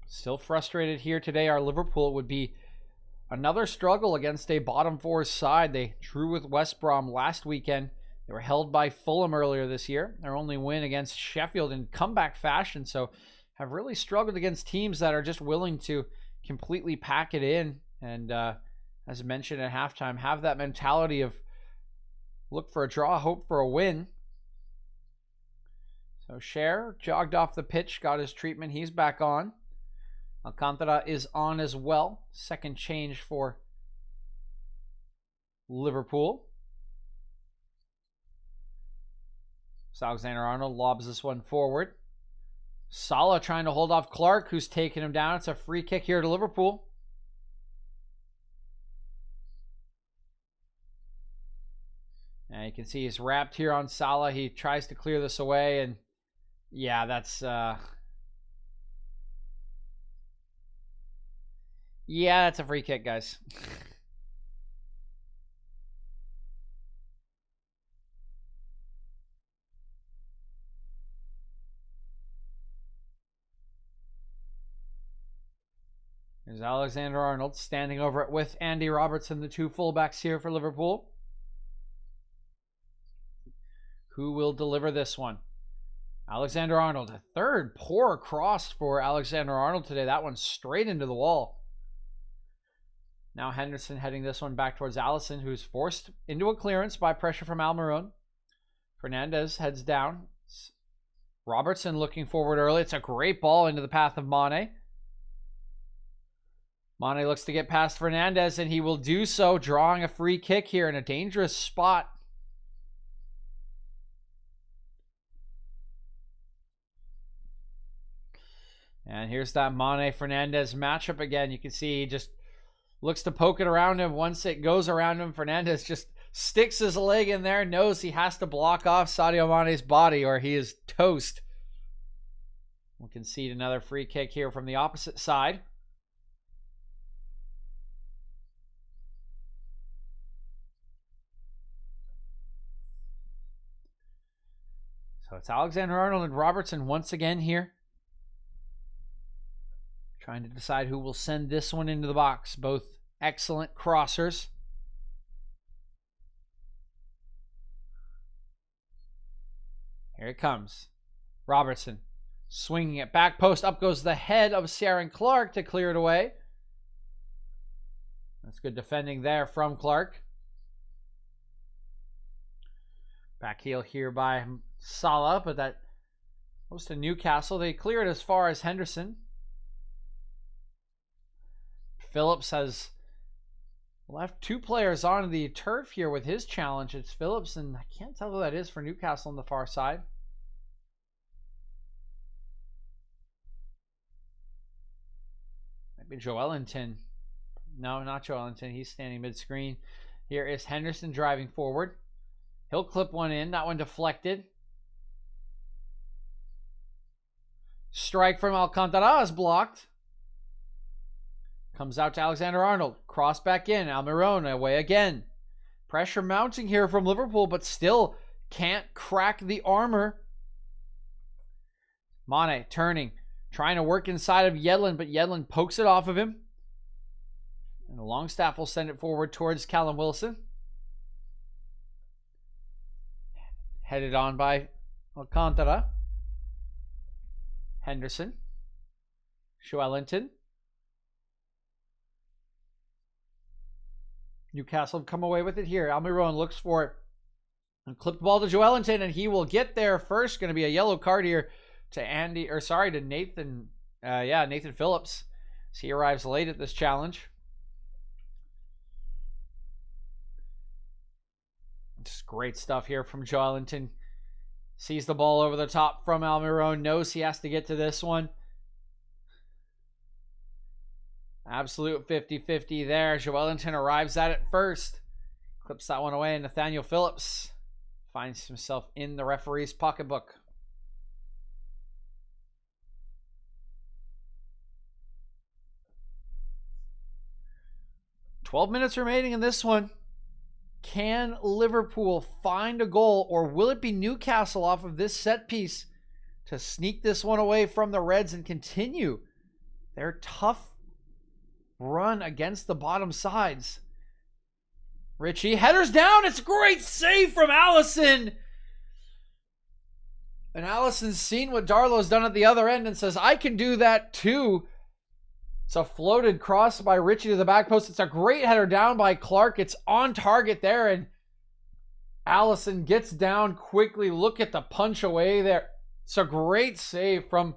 Still frustrated here today. Our Liverpool would be another struggle against a bottom four side. They drew with West Brom last weekend. They were held by Fulham earlier this year. Their only win against Sheffield in comeback fashion. So have really struggled against teams that are just willing to completely pack it in. And as mentioned at halftime, have that mentality of look for a draw, hope for a win. So Cher jogged off the pitch, got his treatment. He's back on. Alcantara is on as well. Second change for Liverpool. So Alexander-Arnold lobs this one forward. Salah trying to hold off Clark, who's taking him down. It's a free kick here to Liverpool. Now you can see he's wrapped here on Salah. He tries to clear this away, and yeah, that's yeah, that's a free kick, guys. There's Alexander-Arnold standing over it with Andy Robertson, the two fullbacks here for Liverpool. Who will deliver this one? Alexander-Arnold, a third poor cross for Alexander-Arnold today. That one straight into the wall. Now Henderson heading this one back towards Alisson, who's forced into a clearance by pressure from Almiron. Fernandez heads down. Robertson looking forward early. It's a great ball into the path of Mane. Mane looks to get past Fernandez, and he will do so, drawing a free kick here in a dangerous spot. And here's that Mane-Fernandez matchup again. You can see he just looks to poke it around him. Once it goes around him, Fernandez just sticks his leg in there, knows he has to block off Sadio Mane's body or he is toast. We'll concede another free kick here from the opposite side. So it's Alexander-Arnold and Robertson once again here. Trying to decide who will send this one into the box. Both excellent crossers. Here it comes. Robertson swinging it back post. Up goes the head of Ciaran Clark to clear it away. That's good defending there from Clark. Back heel here by Salah, but that goes to Newcastle. They clear it as far as Henderson. Phillips has left two players on the turf here with his challenge. It's Phillips, and I can't tell who that is for Newcastle on the far side. Might be Joelinton. No, not Joelinton. He's standing mid-screen. Here is Henderson driving forward. He'll clip one in. That one deflected. Strike from Alcantara is blocked. Comes out to Alexander-Arnold. Cross back in. Almiron away again. Pressure mounting here from Liverpool, but still can't crack the armor. Mane turning. Trying to work inside of Yedlin, but Yedlin pokes it off of him. And the Longstaff will send it forward towards Callum Wilson. Headed on by Alcantara. Henderson. Joelinton. Newcastle have come away with it here. Almiron looks for it. And clip the ball to Joelinton, and he will get there first. Going to be a yellow card here to Nathan. Nathan Phillips. So he arrives late at this challenge. Just great stuff here from Joelinton. Sees the ball over the top from Almiron. Knows he has to get to this one. Absolute 50-50 there. Joelinton arrives at it first. Clips that one away, and Nathaniel Phillips finds himself in the referee's pocketbook. 12 minutes remaining in this one. Can Liverpool find a goal, or will it be Newcastle off of this set piece to sneak this one away from the Reds and continue their tough run against the bottom sides? Richie, headers down. It's a great save from Alison. And Alison's seen what Darlow's done at the other end and says, I can do that too. It's a floated cross by Richie to the back post. It's a great header down by Clark. It's on target there, and Alison gets down quickly. Look at the punch away there. It's a great save from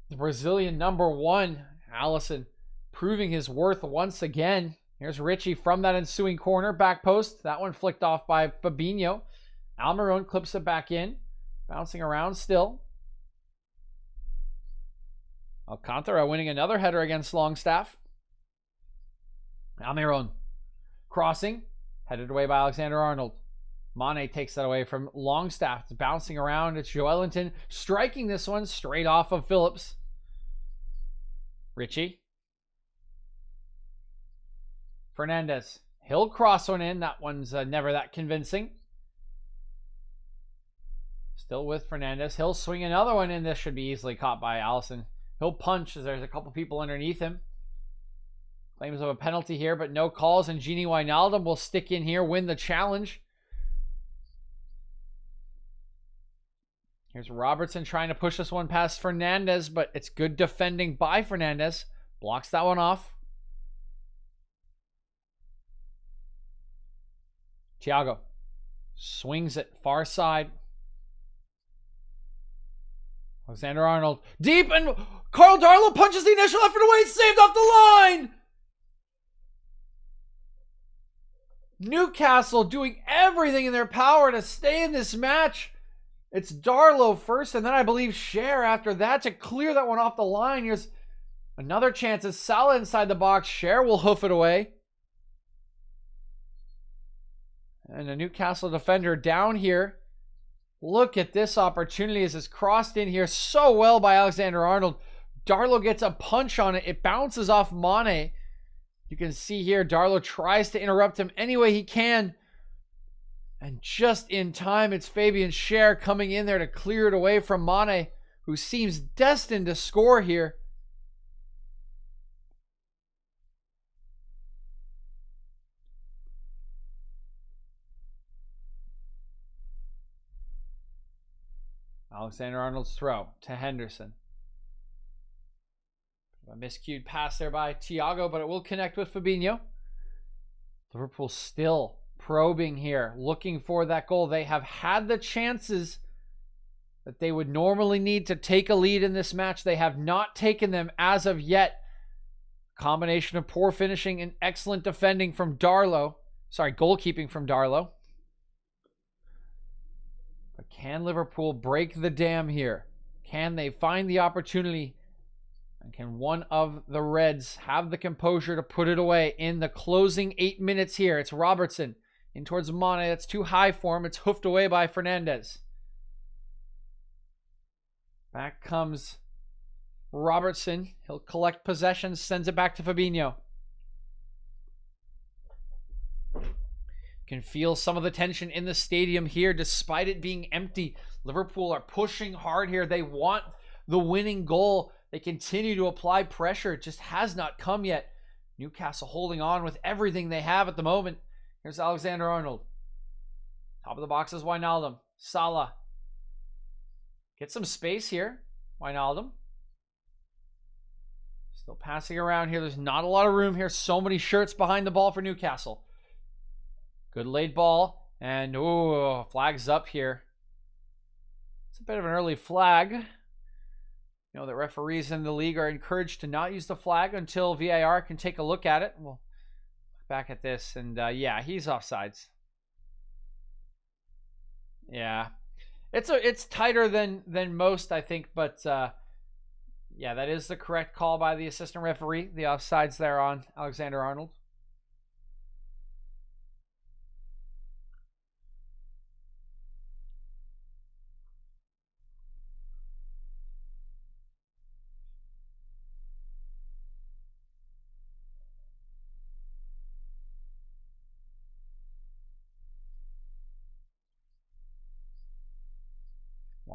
the Brazilian number 1. Alison proving his worth once again. Here's Richie from that ensuing corner. Back post. That one flicked off by Fabinho. Almiron clips it back in. Bouncing around still. Alcantara winning another header against Longstaff. Almiron crossing. Headed away by Alexander-Arnold. Mane takes that away from Longstaff. It's bouncing around. It's Joelinton striking this one straight off of Phillips. Richie. Fernandez. He'll cross one in. That one's never that convincing. Still with Fernandez. He'll swing another one in. This should be easily caught by Alison. He'll punch as there's a couple people underneath him. Claims of a penalty here, but no calls. And Gini Wijnaldum will stick in here, win the challenge. Here's Robertson trying to push this one past Fernandez, but it's good defending by Fernandez. Blocks that one off. Thiago swings it far side. Alexander-Arnold deep, and Carl Darlow punches the initial effort away, saved off the line. Newcastle doing everything in their power to stay in this match. It's Darlow first, and then I believe Cher after that to clear that one off the line. Here's another chance. It's Salah inside the box. Cher will hoof it away. And a Newcastle defender down here. Look at this opportunity as it's crossed in here so well by Alexander-Arnold. Darlow gets a punch on it. It bounces off Mane. You can see here Darlow tries to interrupt him any way he can. And just in time, it's Fabian Cher coming in there to clear it away from Mane, who seems destined to score here. Alexander-Arnold's throw to Henderson. A miscued pass there by Thiago, but it will connect with Fabinho. Liverpool still probing here, looking for that goal. They have had the chances that they would normally need to take a lead in this match. They have not taken them as of yet. Combination of poor finishing and excellent defending from Darlow. Sorry, goalkeeping from Darlow. But can Liverpool break the dam here? Can they find the opportunity? And can one of the Reds have the composure to put it away in the closing 8 minutes here? It's Robertson in towards Mane. That's too high for him. It's hoofed away by Fernandez. Back comes Robertson. He'll collect possession, sends it back to Fabinho. Can feel some of the tension in the stadium here despite it being empty. Liverpool are pushing hard here. They want the winning goal. They continue to apply pressure. It just has not come yet. Newcastle holding on with everything they have at the moment. Here's Alexander-Arnold. Top of the box is Wijnaldum. Salah. Get some space here. Wijnaldum. Still passing around here. There's not a lot of room here. So many shirts behind the ball for Newcastle. Good late ball. And, ooh, flag's up here. It's a bit of an early flag. You know that referees in the league are encouraged to not use the flag until VAR can take a look at it. We'll look back at this. And, yeah, he's offsides. Yeah. It's tighter than most, I think. But, yeah, that is the correct call by the assistant referee. The offsides there on Alexander-Arnold.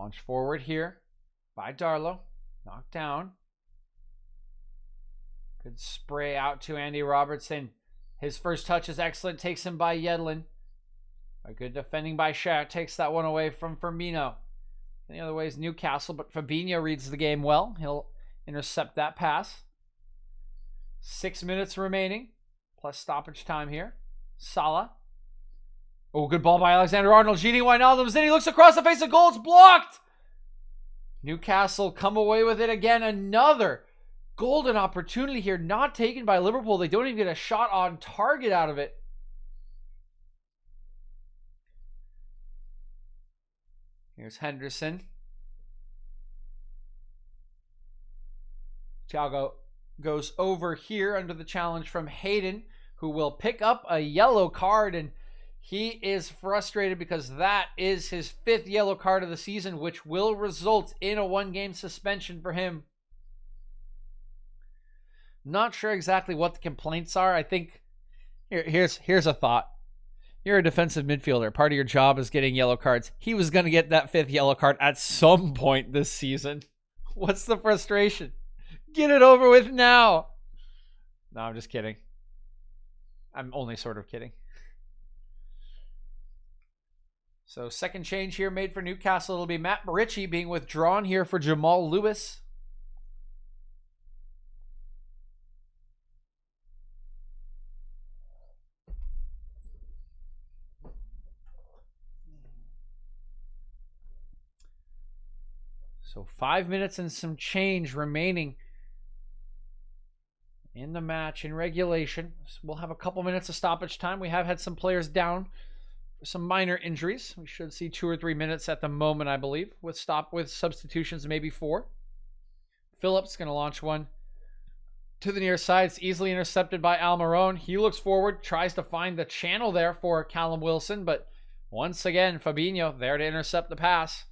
Launch forward here by Darlow. Knocked down. Good spray out to Andy Robertson. His first touch is excellent. Takes him by Yedlin. A good defending by Schär. Takes that one away from Firmino. The other way is Newcastle, but Fabinho reads the game well. He'll intercept that pass. 6 minutes remaining, plus stoppage time here. Salah. Oh, good ball by Alexander-Arnold. Gini Wijnaldum's in. He looks across the face of goal. It's blocked. Newcastle come away with it again. Another golden opportunity here. Not taken by Liverpool. They don't even get a shot on target out of it. Here's Henderson. Thiago goes over here under the challenge from Hayden, who will pick up a yellow card, and he is frustrated because that is his 5th yellow card of the season, which will result in a 1-game suspension for him. Not sure exactly what the complaints are. I think here's a thought. You're a defensive midfielder. Part of your job is getting yellow cards. He was going to get that 5th yellow card at some point this season. What's the frustration? Get it over with now. No, I'm just kidding. I'm only sort of kidding. So second change here made for Newcastle. It'll be Matt Ritchie being withdrawn here for Jamal Lewis. So 5 minutes and some change remaining in the match in regulation. We'll have a couple minutes of stoppage time. We have had some players down for some minor injuries. We should see 2 or 3 minutes at the moment, I believe, with substitutions, maybe 4. Phillips going to launch one to the near side. It's easily intercepted by Almiron. He looks forward, tries to find the channel there for Callum Wilson, but once again, Fabinho there to intercept the pass.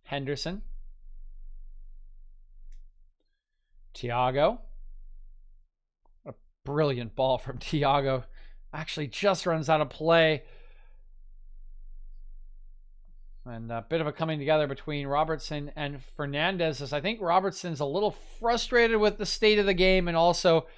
Henderson. Thiago. A brilliant ball from Thiago. Actually just runs out of play. And a bit of a coming together between Robertson and Fernandez, as I think Robertson's a little frustrated with the state of the game, and also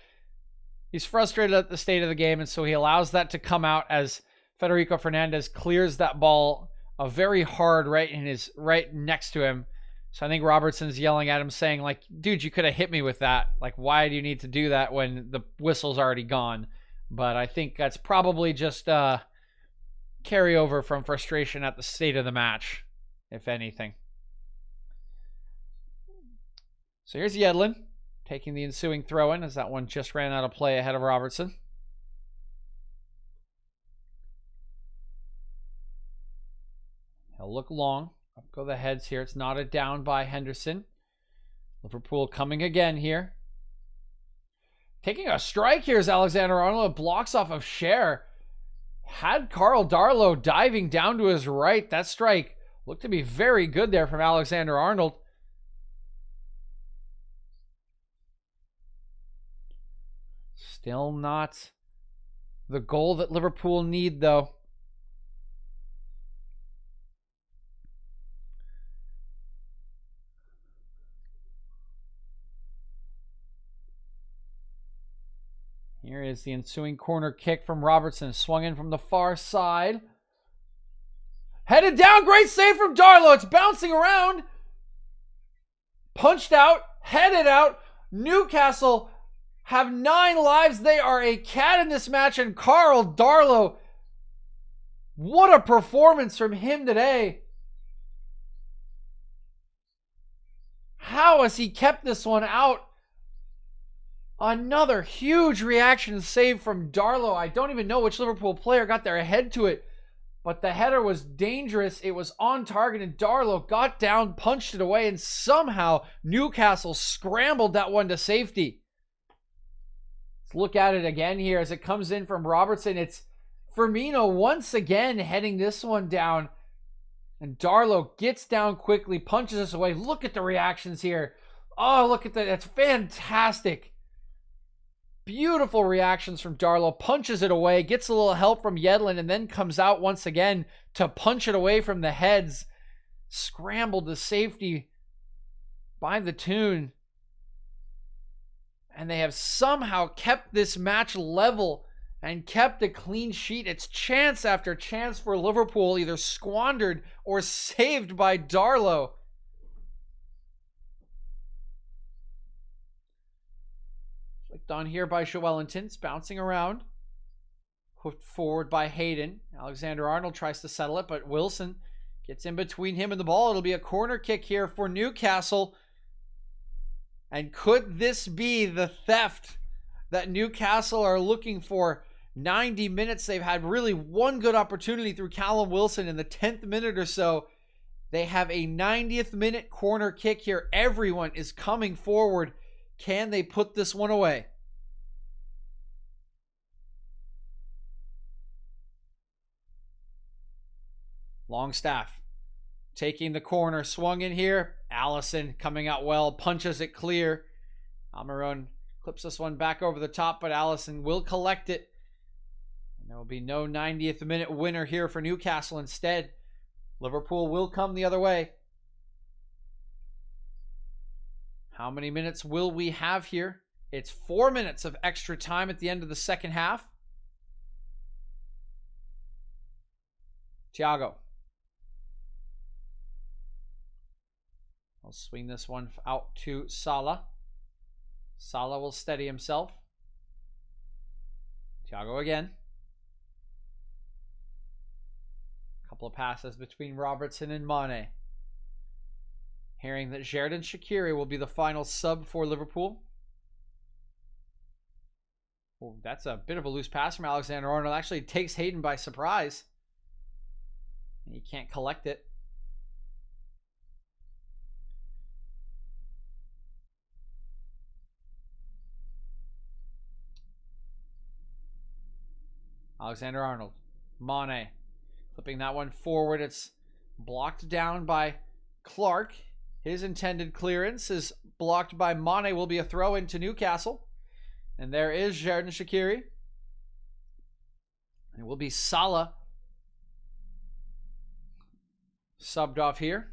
he's frustrated at the state of the game, and so he allows that to come out as Federico Fernandez clears that ball very hard right next to him. So I think Robertson's yelling at him saying, like, dude, you could have hit me with that. Like, why do you need to do that when the whistle's already gone? But I think that's probably just carryover from frustration at the state of the match, if anything. So here's Yedlin taking the ensuing throw-in, as that one just ran out of play ahead of Robertson. He'll look long. Up go the heads here. It's knotted down by Henderson. Liverpool coming again here. Taking a strike here is Alexander-Arnold. Blocks off of Schär. Had Karl Darlow diving down to his right. That strike looked to be very good there from Alexander-Arnold. Still not the goal that Liverpool need, though. Here is the ensuing corner kick from Robertson. Swung in from the far side. Headed down. Great save from Darlow. It's bouncing around. Punched out. Headed out. Newcastle have 9 lives. They are a cat in this match. And Karl Darlow, what a performance from him today. How has he kept this one out? Another huge reaction save from Darlow. I don't even know which Liverpool player got their head to it, but the header was dangerous. It was on target, and Darlow got down, punched it away, and somehow Newcastle scrambled that one to safety. Let's look at it again here as it comes in from Robertson. It's Firmino once again heading this one down, and Darlow gets down quickly, punches us away. Look at the reactions here. Oh, look at that. That's fantastic. Beautiful reactions from Darlow. Punches it away, gets a little help from Yedlin, and then comes out once again to punch it away from the heads. Scrambled to safety by the Toon. And they have somehow kept this match level and kept a clean sheet. It's chance after chance for Liverpool, either squandered or saved by Darlow. Flicked on here by Joelinton. It's bouncing around. Hooked forward by Hayden. Alexander-Arnold tries to settle it, but Wilson gets in between him and the ball. It'll be a corner kick here for Newcastle. And could this be the theft that Newcastle are looking for? 90 minutes. They've had really one good opportunity through Callum Wilson in the 10th minute or so. They have a 90th minute corner kick here. Everyone is coming forward. Can they put this one away? Longstaff taking the corner, swung in here. Alison coming out well, punches it clear. Almiron clips this one back over the top, but Alison will collect it. And there will be no 90th minute winner here for Newcastle. Instead, Liverpool will come the other way. How many minutes will we have here? It's 4 minutes of extra time at the end of the second half. Thiago. I'll swing this one out to Salah. Salah will steady himself. Thiago again. A couple of passes between Robertson and Mane. Hearing that Xherdan Shaqiri will be the final sub for Liverpool. Oh, that's a bit of a loose pass from Alexander-Arnold. Actually takes Hayden by surprise. He can't collect it. Alexander-Arnold. Mane. Flipping that one forward. It's blocked down by Clark. His intended clearance is blocked by Mane. Will be a throw into Newcastle. And there is Xherdan Shaqiri. It will be Salah subbed off here.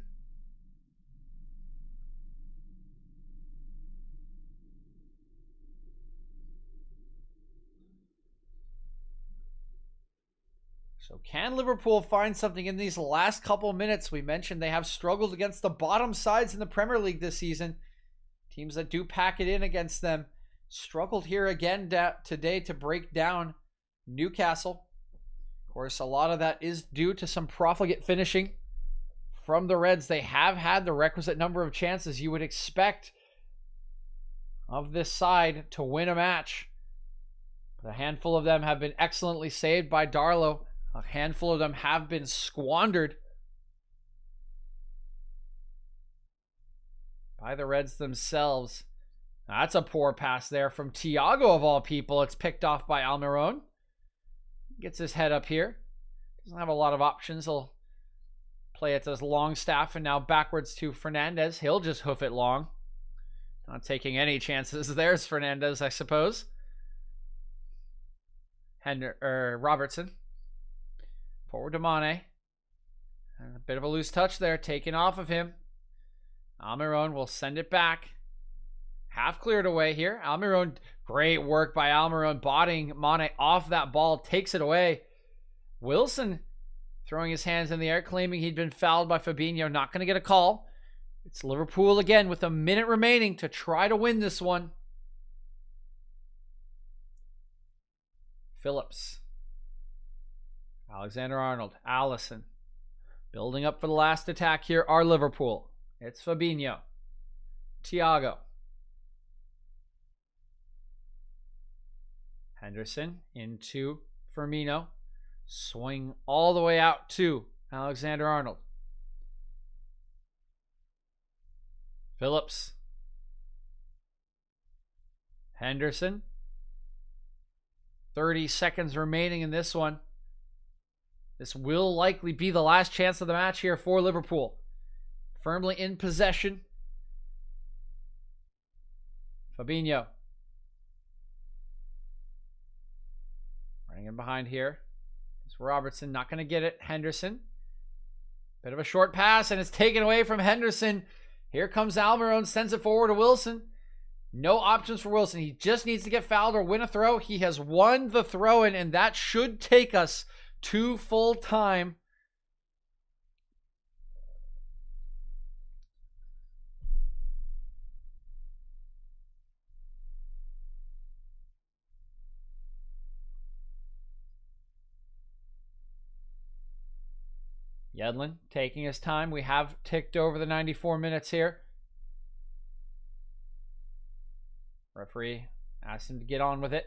So can Liverpool find something in these last couple of minutes? We mentioned they have struggled against the bottom sides in the Premier League this season. Teams that do pack it in against them struggled here again today to break down Newcastle. Of course, a lot of that is due to some profligate finishing from the Reds. They have had the requisite number of chances you would expect of this side to win a match. But a handful of them have been excellently saved by Darlow. A handful of them have been squandered by the Reds themselves. That's a poor pass there from Thiago of all people. It's picked off by Almiron. Gets his head up here. Doesn't have a lot of options. He'll play it to Longstaff and now backwards to Fernandez. He'll just hoof it long. Not taking any chances. There's Fernandez, I suppose. Robertson. Forward to Mane. And a bit of a loose touch there, taken off of him. Almiron will send it back. Half cleared away here. Almiron, great work by Almiron, bodying Mane off that ball, takes it away. Wilson throwing his hands in the air, claiming he'd been fouled by Fabinho. Not going to get a call. It's Liverpool again with a minute remaining to try to win this one. Phillips. Alexander-Arnold. Alison. Building up for the last attack here are Liverpool. It's Fabinho. Thiago. Henderson into Firmino. Swing all the way out to Alexander-Arnold. Phillips. Henderson. 30 seconds remaining in this one. This will likely be the last chance of the match here for Liverpool. Firmly in possession. Fabinho. Running in behind here. It's Robertson, not going to get it. Henderson. Bit of a short pass, and it's taken away from Henderson. Here comes Almiron, sends it forward to Wilson. No options for Wilson. He just needs to get fouled or win a throw. He has won the throw-in, and that should take us to full time. Yedlin taking his time. We have ticked over the 94 minutes here. Referee asks him to get on with it.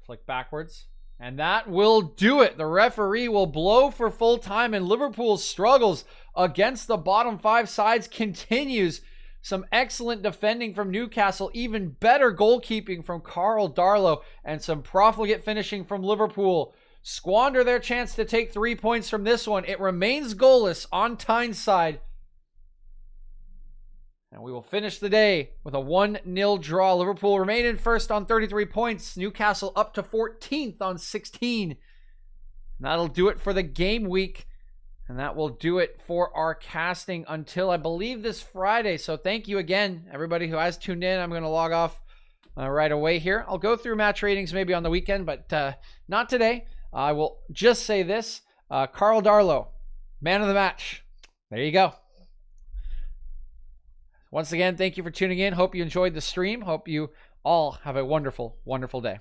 Flick backwards. And that will do it. The referee will blow for full time, and Liverpool's struggles against the bottom 5 sides continues. Some excellent defending from Newcastle, even better goalkeeping from Karl Darlow, and some profligate finishing from Liverpool. Squander their chance to take 3 points from this one. It remains goalless on Tyneside. And we will finish the day with a 1-0 draw. Liverpool remain in first on 33 points. Newcastle up to 14th on 16. And that'll do it for the game week. And that will do it for our casting until, I believe, this Friday. So thank you again, everybody who has tuned in. I'm going to log off right away here. I'll go through match ratings maybe on the weekend, but not today. I will just say this. Karl Darlow, man of the match. There you go. Once again, thank you for tuning in. Hope you enjoyed the stream. Hope you all have a wonderful, wonderful day.